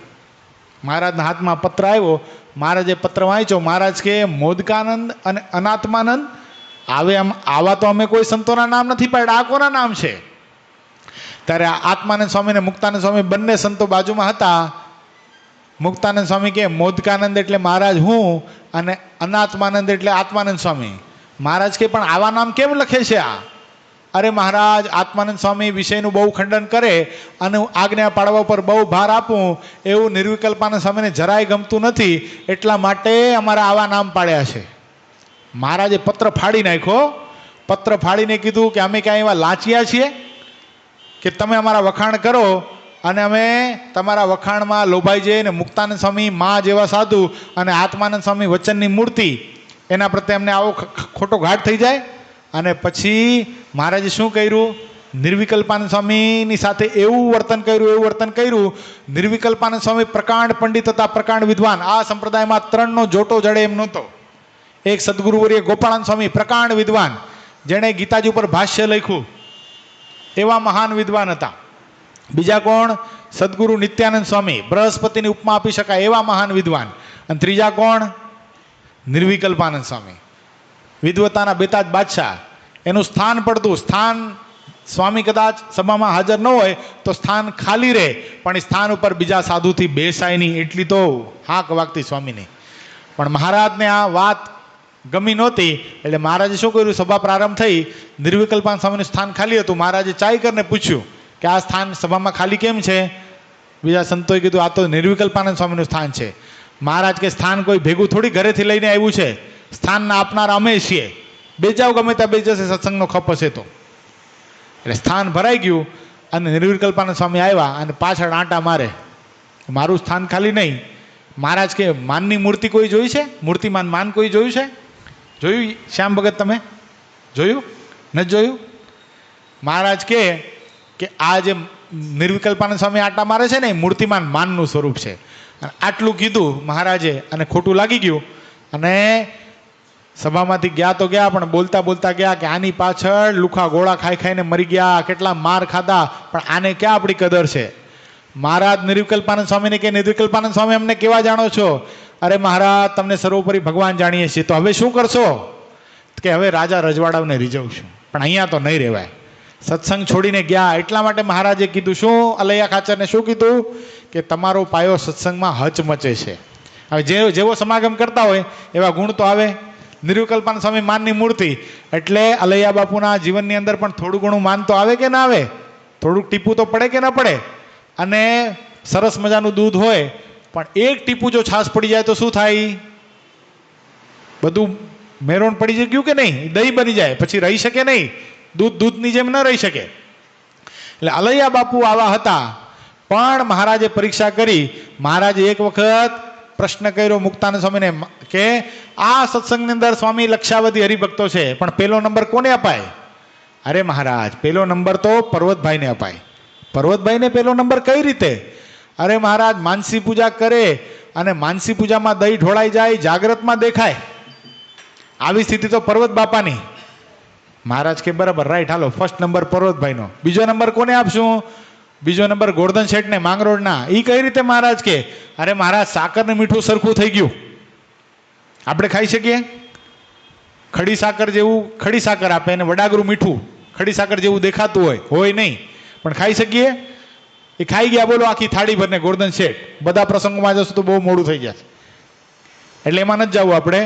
મહારાજના હાથમાં પત્ર આવ્યો, મહારાજે પત્ર વાંચ્યો. મહારાજ કે મોદકાનંદ અને અનાત્માનંદ આવે, આવા તો અમે કોઈ સંતોના નામ નથી પાડ્યા, આ કોના નામ છે? ત્યારે આત્માનંદ સ્વામી અને મુક્તાનંદ સ્વામી બંને સંતો બાજુમાં હતા. મુક્તાનંદ સ્વામી કે મોદકાનંદ એટલે મહારાજ હું, અને અનાત્માનંદ એટલે આત્માનંદ સ્વામી. મહારાજ કે પણ આવા નામ કેમ લખે છે આ? અરે મહારાજ, આત્માનંદ સ્વામી વિષયનું બહુ ખંડન કરે અને હું આજ્ઞા પાડવા પર બહુ ભાર આપું એવું નિર્વિકલ્પાનંદ સ્વામીને જરાય ગમતું નથી, એટલા માટે અમારે આવા નામ પાડ્યા છે. મહારાજે પત્ર ફાડી નાખ્યો. પત્ર ફાડીને કીધું કે અમે ક્યાંય એવા લાંચિયા છીએ કે તમે અમારા વખાણ કરો અને અમે તમારા વખાણમાં લોભાઈ જઈએ ને મુક્તાનંદ સ્વામી મા જેવા સાધુ અને આત્માનંદ સ્વામી વચનની મૂર્તિ, એના પ્રત્યે અમને આવો ખોટો ઘાટ થઈ જાય. અને પછી મહારાજે શું કર્યું? નિર્વિકલ્પાનંદ સ્વામીની સાથે એવું વર્તન કર્યું. નિર્વિકલ્પાનંદ સ્વામી પ્રકાંડ પંડિત હતા, પ્રકાંડ વિદ્વાન. આ સંપ્રદાયમાં ત્રણનો જોટો જડે એમ નહોતો. એક સદગુરુવર્ય ગોપાળાનંદ સ્વામી પ્રકાંડ વિદ્વાન, જેણે ગીતાજી ઉપર ભાષ્ય લખ્યું, એવા મહાન વિદ્વાન હતા. બીજા કોણ? સદગુરુ નિત્યાનંદ સ્વામી, બૃહસ્પતિની ઉપમા આપી શકાય એવા મહાન વિદ્વાન. અને ત્રીજા કોણ? નિર્વિકલ્પાનંદ સ્વામી, વિદ્વતાના બેતાજ બાદશાહ. એનું સ્થાન પડતું, સ્થાન સ્વામી કદાચ સભામાં હાજર ન હોય તો સ્થાન ખાલી રહે, પણ એ સ્થાન ઉપર બીજા સાધુથી બેસાય નહીં, એટલી તો હાક વાગતી સ્વામીની. પણ મહારાજને આ વાત ગમી નહોતી, એટલે મહારાજે શું કર્યું? સભા પ્રારંભ થઈ, નિર્વિકલ્પાનંદ સ્વામીનું સ્થાન ખાલી હતું. મહારાજે ચાઈ કરીને પૂછ્યું કે આ સ્થાન સભામાં ખાલી કેમ છે? બીજા સંતોએ કીધું આ તો નિર્વિકલ્પાનંદ સ્વામીનું સ્થાન છે. મહારાજ કે સ્થાન કોઈ ભેગું થોડી ઘરેથી લઈને આવ્યું છે, સ્થાનના આપનાર અમે છીએ, બે જાઓ ગમે ત્યાં બે જશે સત્સંગનો ખપ હશે તો. એટલે સ્થાન ભરાઈ ગયું અને નિર્વિકલ્પાનંદ સ્વામી આવ્યા અને પાછળ આંટા મારે, મારું સ્થાન ખાલી નહીં. મહારાજ કે માનની મૂર્તિ કોઈ જોઈ છે? મૂર્તિમાન માન કોઈ જોયું છે? જોયું શ્યામ ભગત? તમે જોયું? નથી જોયું? મહારાજ કે આ જે નિર્વિકલ્પાનંદ સ્વામી આટા મારે છે ને એ મૂર્તિમાન માનનું સ્વરૂપ છે. અને આટલું કીધું મહારાજે અને ખોટું લાગી ગયું અને સભામાંથી ગયા તો ગયા, પણ બોલતા બોલતા ગયા કે આની પાછળ લુખા ગોળા ખાઈ ખાઈને મરી ગયા, કેટલા માર ખાધા, પણ આને ક્યાં આપણી કદર છે? મહારાજ નિર્વિકલ્પાનંદ સ્વામીને કે નિર્વિકલ્પાનંદ સ્વામી અમને કેવા જાણો છો? અરે મહારાજ, તમને સર્વોપરી ભગવાન જાણીએ છીએ. તો હવે શું કરશો? કે હવે રાજા રજવાડાઓને રીઝવશું, પણ અહીંયા તો નહીં રહેવાય. સત્સંગ છોડીને ગયા. એટલા માટે મહારાજે કીધું શું? અલૈયા ખાચરને શું કીધું? કે તમારો પાયો સત્સંગમાં હચમચે છે. હવે જેવો સમાગમ કરતા હોય એવા ગુણ તો આવે. નિર્વિકલ્પાનંદ સ્વામી માનની મૂર્તિ, એટલે અલૈયા બાપુના જીવનની અંદર પણ થોડું ઘણું માન તો આવે કે ના આવે? થોડુંક ટીપું તો પડે કે ના પડે? અને સરસ મજાનું દૂધ હોય, પણ એક ટીપું જો છાશ પડી જાય તો શું થાય? બધું મેરોણ પડી ગયું કે નહીં? દહીં બની જાય, પછી રહી શકે નહીં. દૂધની જેમ ન રહી શકે. એટલે અલૈયા બાપુ આવા હતા. પણ મહારાજે પરીક્ષા કરી. મહારાજે એક વખત પ્રશ્ન કર્યો મુક્તાનંદ સ્વામીને કે આ સત્સંગની અંદર સ્વામી લક્ષાવધિ હરિભક્તો છે, પણ પહેલો નંબર કોને અપાય? અરે મહારાજ, પહેલો નંબર તો પર્વતભાઈને અપાય. પર્વતભાઈને પહેલો નંબર કઈ રીતે? અરે મહારાજ, માનસી પૂજા કરે અને માનસી પૂજામાં દહીં ઢોળાઈ જાય, જાગ્રતમાં દેખાય, આવી સ્થિતિ તો પર્વત બાપાની. મહારાજ કે બરાબર, રાઈટ, હાલો ફર્સ્ટ નંબર પર્વતભાઈનો. બીજો નંબર કોને આપશું? બીજો નંબર ગોરધન શેઠને માંગરોળના. એ કઈ રીતે? મહારાજ કે અરે મહારાજ, સાકર ને મીઠું સરખું થઈ ગયું, આપણે ખાઈ શકીએ? ખડી સાકર જેવું ખડી સાકર આપે અને વડાગરું મીઠું ખડી સાકર જેવું દેખાતું હોય નહીં, પણ ખાઈ શકીએ? એ ખાઈ ગયા બોલો આખી થાળી ભરને ગોરધન શેઠ. બધા પ્રસંગોમાં જશું તો બહુ મોડું થઈ જશે, એટલે એમાં નથી જવું આપણે.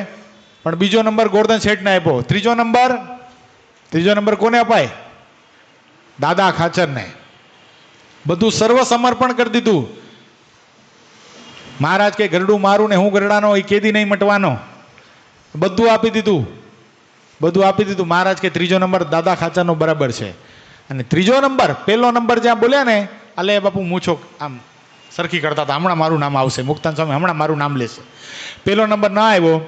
પણ બીજો નંબર ગોરધન શેઠને આપ્યો. ત્રીજો નંબર કોને અપાય? દાદા ખાચરને. બધું સર્વ સમર્પણ કરી દીધું. મહારાજ કે ગરડું મારું ને હું ગરડાનો, એ કેદી નહીં મટવાનો. બધું આપી દીધું. મહારાજ કે ત્રીજો નંબર દાદા ખાચરનો બરાબર છે. અને ત્રીજો નંબર, પહેલો નંબર જ્યાં બોલ્યા ને, અલે બાપુ મૂછો આમ સરખી કરતા હતા, હમણાં મારું નામ આવશે, મુક્તાન સ્વામી હમણાં મારું નામ લેશે. પહેલો નંબર ના આવ્યો.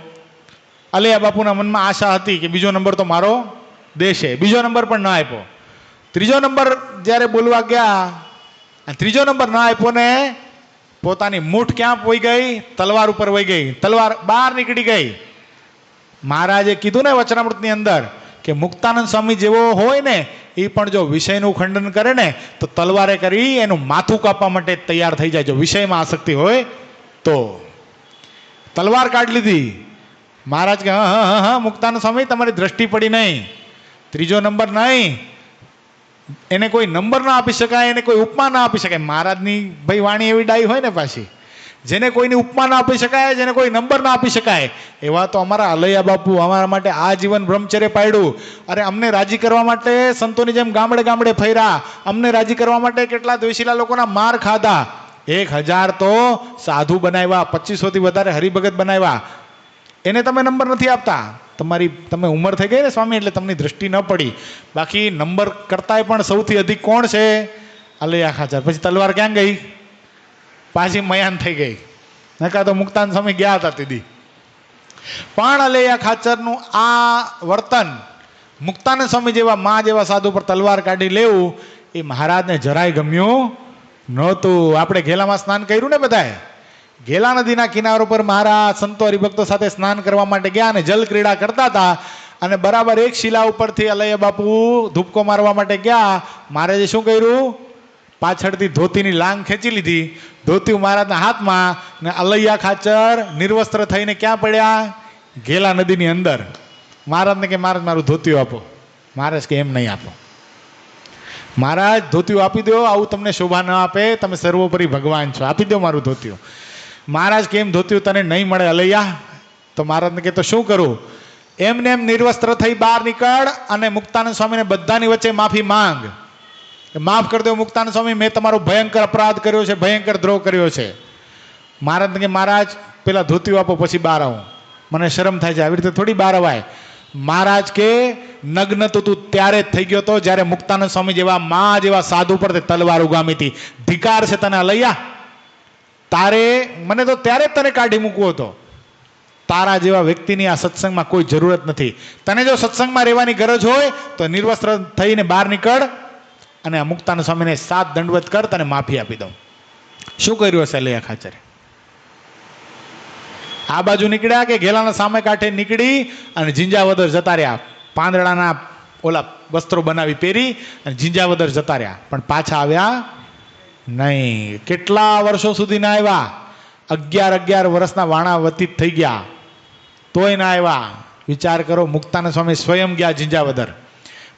અલૈયા બાપુના મનમાં આશા હતી કે બીજો નંબર તો મારો દેશે, બીજો નંબર પણ ના આપ્યો. ત્રીજો નંબર જ્યારે બોલવા ગયા, ત્રીજો નંબર ના આપ્યો ને પોતાની મૂઠ ક્યાં પોઈ ગઈ? તલવાર ઉપર વહી ગઈ, તલવાર બહાર નીકળી ગઈ. મહારાજે કીધું ને વચનામૃતની અંદર કે મુક્તાનંદ સ્વામી જેવો હોય ને એ પણ જો વિષયનું ખંડન કરે ને તો તલવારે કરી એનું માથું કાપવા માટે તૈયાર થઈ જાય, જો વિષયમાં આસક્તિ હોય તો. તલવાર કાઢી લીધી. મહારાજ કે હા મુક્તાનંદ સ્વામી તમારી દ્રષ્ટિ પડી નહીં, ત્રીજો નંબર નહીં, એને કોઈ નંબર ના આપી શકાય, એને કોઈ ઉપમા ના આપી શકાય. મહારાજની ભાઈ વાણી એવી ડાઈ હોય ને પાછી, જેને કોઈની ઉપમા ના આપી શકાય, જેને કોઈ નંબર ના આપી શકાય, એવા તો અમારા અલૈયા બાપુ અમારા માટે આજીવન બ્રહ્મચર્ય પાડ્યું. અરે અમને રાજી કરવા માટે સંતોની જેમ ગામડે ગામડે ફર્યા, અમને રાજી કરવા માટે કેટલા દ્વેષીલા લોકોના માર ખાધા. 1000 તો સાધુ બનાવ્યા, 2500થી વધારે હરિભગત બનાવ્યા. એને તમે નંબર નથી આપતા. તમે ઉંમર થઈ ગઈ ને સ્વામી એટલે તમને દ્રષ્ટિ ન પડી, બાકી નંબર કરતાંય પણ સૌથી અધિક કોણ છે? અલૈયા ખાચર. પછી તલવાર ક્યાં ગઈ? પાછી મયાન થઈ ગઈ. નકા તો મુક્તાન સ્વામી ગયા હતા દીદી. પણ અલૈયા ખાચરનું આ વર્તન, મુક્તાનંદ સ્વામી જેવા મા જેવા સાધુ પર તલવાર કાઢી લેવું, એ મહારાજને જરાય ગમ્યું નહોતું. આપણે ઘેલામાં સ્નાન કર્યું ને બધાએ, ઘેલા નદીના કિનારો પર મહારાજ સંતો હરિભક્તો સાથે સ્નાન કરવા માટે ગયા અને જલ ક્રીડા કરતા હતા. અને બરાબર એક શિલા ઉપરથી અલૈયા બાપુ ધૂપકો મારવા માટે ગયા. મહારાજે શું કર્યું? પાછળથી ધોતીની લાંગ ખેંચી લીધી, ધોતી મહારાજના હાથમાં, ને અલૈયા ખાચર નિર્વસ્ત્ર થઈને ક્યાં પડ્યા? ઘેલા નદીની અંદર. મહારાજને કે મહારાજ મારું ધોતિયું આપો. મહારાજ કે એમ નહીં આપો. મહારાજ ધોતિયું આપી દો, આવું તમને શોભા ન આપે, તમે સર્વોપરી ભગવાન છો, આપી દો મારું ધોતિયું. મહારાજ કેમ ધોતિયું તને નહીં મળે અલૈયા? તો મહારાજને કે તો શું કરું? એમને એમ નિર્વસ્ત્ર થઈ બહાર નીકળ અને મુક્તાનંદ સ્વામીને બધાની વચ્ચે માફી માંગ. માફ કરી દો મુક્તાનંદ સ્વામી, મેં તમારો ભયંકર અપરાધ કર્યો છે, ભયંકર દ્રોહ કર્યો છે. મહારાજને કે મહારાજ પેલા ધોતિયું આપો પછી બહાર આવું, મને શરમ થાય છે, આવી રીતે થોડી બહાર અવાય. મહારાજ કે નગ્ન તો તું ત્યારે જ થઈ ગયો હતો જ્યારે મુક્તાનંદ સ્વામી જેવા મા જેવા સાધુ પર તલવાર ઉગામી હતી. ધિકાર છે તને અલૈયા, તારે મને તો ત્યારે જ તને કાઢી મૂકવો હતો. તારા જેવા વ્યક્તિની આ સત્સંગમાં કોઈ જરૂરત નથી. તને જો સત્સંગમાં રહેવાની ગરજ હોય તો નિર્વસ્ત્ર થઈને બહાર નીકળ અને મુક્તાનંદ સ્વામીને 7 દંડવત કર, તને માફી આપી દઉં. શું કર્યું હશે અલૈયા ખાચરે? આ બાજુ નીકળ્યા કે ઘેલાના સામે કાંઠે નીકળી અને ઝીંઝાવદર જતા રહ્યા. પાંદડાના ઓલા વસ્ત્રો બનાવી પહેરી અને ઝીંઝાવદર જતા રહ્યા, પણ પાછા આવ્યા નહીં. કેટલા વર્ષો સુધી ના આવ્યા? 11 વર્ષના વાણા વ્યતીત થઈ ગયા તોય ના આવ્યા. વિચાર કરો, મુક્તાનંદ સ્વામી સ્વયં ગયા ઝીંઝાવદર.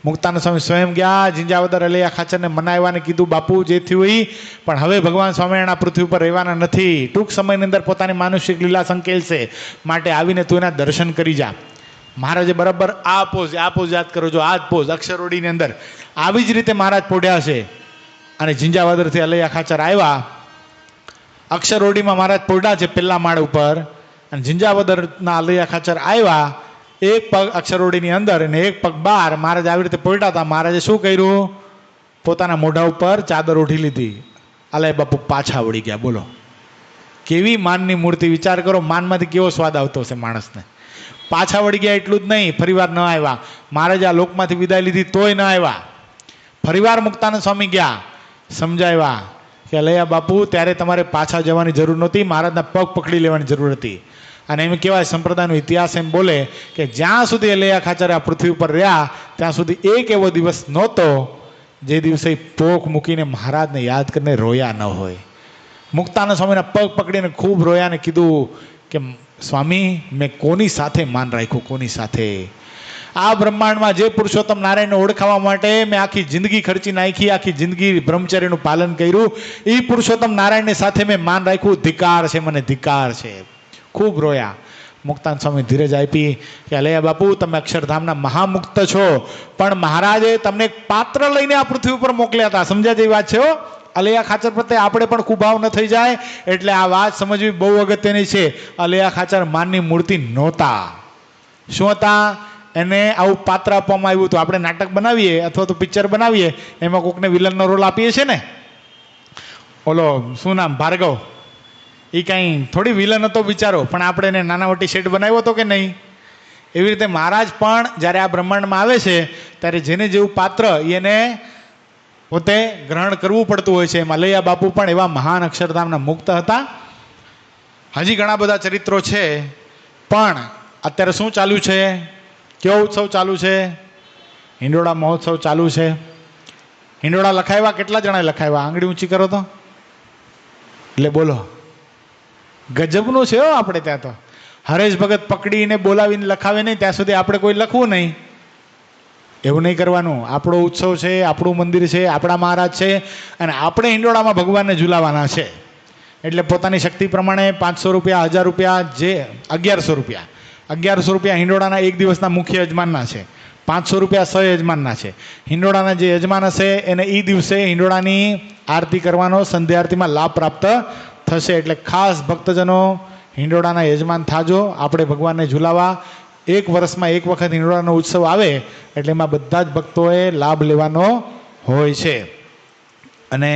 મુક્તાનંદ સ્વામી સ્વયં ગયા ઝીંઝાવદર. અલૈયા ખાચરને મનાવ્યાને કીધું બાપુ જે થયું એ, પણ હવે ભગવાન સ્વામિનારાયણ પૃથ્વી ઉપર રહેવાના નથી, ટૂંક સમયની અંદર પોતાની માનુષિક લીલા સંકેલશે, માટે આવીને તું એના દર્શન કરી જા. મહારાજે બરાબર આ પોઝ યાદ કરો, જો આ જ પોઝ અક્ષરોડીની અંદર આવી જ રીતે મહારાજ પોઢ્યા છે. અને ઝીંઝાવદરથી અલૈયા ખાચર આવ્યા. અક્ષરોડીમાં મહારાજ પોઢ્યા છે પહેલા માળ ઉપર, અને ઝીંઝાવદરના અલૈયા ખાચર આવ્યા. એક પગ અક્ષરોડીની અંદર અને એક પગ બહાર. મહારાજ આવી રીતે પોઢ્યા હતા. મહારાજે શું કર્યું? પોતાના મોઢા ઉપર ચાદર ઓઢી લીધી. અલૈયા બાપુ પાછા વળી ગયા. બોલો કેવી માનની મૂર્તિ! વિચાર કરો, માનમાંથી કેવો સ્વાદ આવતો હશે માણસને. પાછા વળી ગયા એટલું જ નહીં, ફરીવાર ન આવ્યા. મહારાજે આ લોકમાંથી વિદાય લીધી તોય ન આવ્યા. ફરીવાર મુક્તાનંદ સ્વામી ગયા, સમજાવ્યા કે અલૈયા બાપુ ત્યારે તમારે પાછા જવાની જરૂર નહોતી, મહારાજના પગ પકડી લેવાની જરૂર હતી. અને એમ કહેવાય, સંપ્રદાયનો ઇતિહાસ એમ બોલે કે જ્યાં સુધી અલૈયા ખાચર આ પૃથ્વી ઉપર રહ્યા ત્યાં સુધી એક એવો દિવસ નહોતો જે દિવસે પોક મૂકીને મહારાજને યાદ કરીને રોયા ન હોય. મુક્તાનંદ સ્વામીના પગ પકડીને ખૂબ રોયા અને કીધું કે સ્વામી, મેં કોની સાથે માન રાખ્યું? કોની સાથે? આ બ્રહ્માંડમાં જે પુરુષોત્તમ નારાયણને ઓળખાવા માટે મેં આખી જિંદગી ખર્ચી નાખી, આખી જિંદગી બ્રહ્મચર્યનું પાલન કર્યું, એ પુરુષોત્તમ નારાયણની સાથે મેં માન રાખ્યું. ધિકાર છે, મને ધિકાર છે. ખૂબ રોયા. મુક્તાનંદ સ્વામી ધીરજ આપી કે અલૈયા બાપુ, તમે અક્ષરધામના મહામુક્ત છો, પણ મહારાજે તમને એક પાત્ર લઈને આ પૃથ્વી ઉપર મોકલ્યા હતા. સમજ્યા જેવી વાત છે હો. અલૈયા ખાચર પ્રત્યે આપણે પણ કુભાવ ન થઈ જાય, એટલે આ વાત સમજવી બહુ અગત્યની છે. અલૈયા ખાચર માનની મૂર્તિ નહોતા. શું હતા? એને આવું પાત્ર આપવામાં આવ્યું હતું. આપણે નાટક બનાવીએ અથવા તો પિક્ચર બનાવીએ, એમાં કોકને વિલનનો રોલ આપીએ છીએ ને. ઓલો શું નામ, ભાર્ગવ, એ કાંઈ થોડી વિલન હતો બિચારો, પણ આપણે એને નાનાવટી શેઠ બનાવ્યો હતો કે નહીં. એવી રીતે મહારાજ પણ જ્યારે આ બ્રહ્માંડમાં આવે છે ત્યારે જેને જેવું પાત્ર એને પોતે ગ્રહણ કરવું પડતું હોય છે. મલૈયા બાપુ પણ એવા મહાન અક્ષરધામના મુક્ત હતા. હજી ઘણા બધા ચરિત્રો છે, પણ અત્યારે શું ચાલુ છે? કેવો ઉત્સવ ચાલુ છે? હિંડોળા મહોત્સવ ચાલુ છે. હિંડોળા લખાવ્યા, કેટલા જણાએ લખાવ્યા? આંગળી ઊંચી કરો તો. એટલે બોલો, ગજબનું છે હો. આપણે ત્યાં તો હરેશ ભગત પકડીને બોલાવીને લખાવે નહીં ત્યાં સુધી આપણે કોઈ લખવું નહીં. એવું નહીં કરવાનું. આપણો ઉત્સવ છે, આપણું મંદિર છે, આપણા મહારાજ છે, અને આપણે હિંડોળામાં ભગવાનને ઝુલાવાના છે. એટલે પોતાની શક્તિ પ્રમાણે 500 રૂપિયા, 1000 રૂપિયા, જે 1100 રૂપિયા હિંડોળાના એક દિવસના મુખ્ય યજમાનના છે. 500 રૂપિયા સહ યજમાનના છે. હિંડોળાના જે યજમાન હશે એને એ દિવસે હિંડોળાની આરતી કરવાનો, સંધ્યા આરતીમાં લાભ પ્રાપ્ત થશે. એટલે ખાસ ભક્તજનો હિંડોળાના યજમાન થાજો. આપણે ભગવાનને ઝુલાવા એક વર્ષમાં એક વખત હિંડોળાનો ઉત્સવ આવે એટલે એમાં બધા જ ભક્તોએ લાભ લેવાનો હોય છે. અને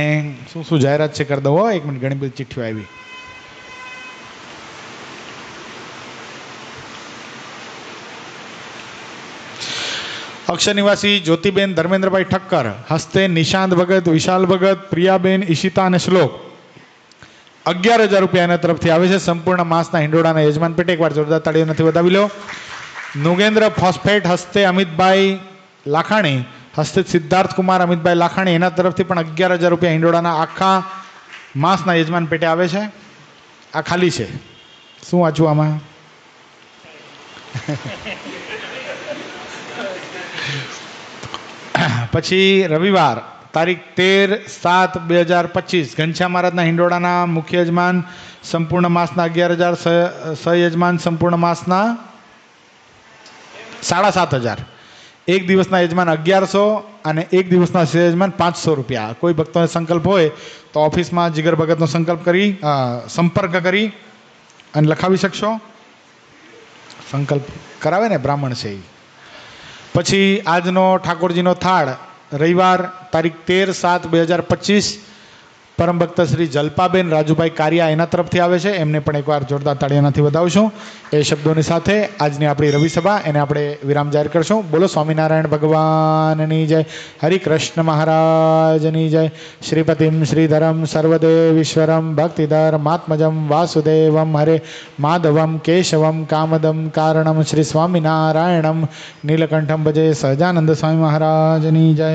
શું શું જાહેરાત છે કરી દઉં હો. 1 મિનિટ, ઘણી બધી ચિઠ્ઠીઓ આવી. અક્ષર નિવાસી જ્યોતિબેન ધર્મેન્દ્રભાઈ ઠક્કર હસ્તે નિશાંત ભગત, વિશાલ ભગત, પ્રિયાબેન, ઈશિતા અને શ્લોક 11,000 રૂપિયા એના તરફથી આવે છે. સંપૂર્ણ માસના હિંડોળાના યજમાન પેટે એકવાર જોરદાર તાળીઓથી વધાવી લો. નુગેન્દ્ર ફોસ્ફેટ હસ્તે અમિતભાઈ લાખાણી, હસ્તે સિદ્ધાર્થ કુમાર અમિતભાઈ લાખાણી, એના તરફથી પણ 11,000 રૂપિયા હિંડોળાના આખા માસના યજમાન પેટે આવે છે. આ ખાલી છે. શું વાંચું આમાં? પછી રવિવાર તારીખ 13/7/2025 ઘનશ્યામ મહારાજના હિંડોળાના મુખ્ય યજમાન સંપૂર્ણ માસના 11,000, સહયજમાન સંપૂર્ણ માસના 7,500. એક દિવસના યજમાન 1100 અને એક દિવસના સહયજમાન 500 રૂપિયા. કોઈ ભક્તોને સંકલ્પ હોય તો ઓફિસમાં જીગર ભગતનો સંપર્ક કરી અને લખાવી શકશો. સંકલ્પ કરાવે ને, બ્રાહ્મણ છે એ. પછી આજનો ઠાકોરજીનો થાળ રવિવાર તારીખ 13/7/2025 પરમ ભક્ત શ્રી જલ્પાબેન રાજુભાઈ કારિયા એના તરફથી આવે છે. એમને પણ એકવાર જોરદાર તાળીઓથી વધાવશું. એ શબ્દોની સાથે આજની આપણી રવિ સભા એને આપણે વિરામ જાહેર કરશું. બોલો સ્વામિનારાયણ ભગવાનની જય, હરિકૃષ્ણ મહારાજની જય. શ્રીપતિમ શ્રીધરમ સર્વદેવીશ્વરમ ભક્તિધર્માત્મજમ વાસુદેવમ હરે માધવમ કેશવમ કામદમ કારણમ શ્રી સ્વામિનારાયણમ નીલકંઠમ ભજે સહજાનંદ સ્વામી મહારાજની જય.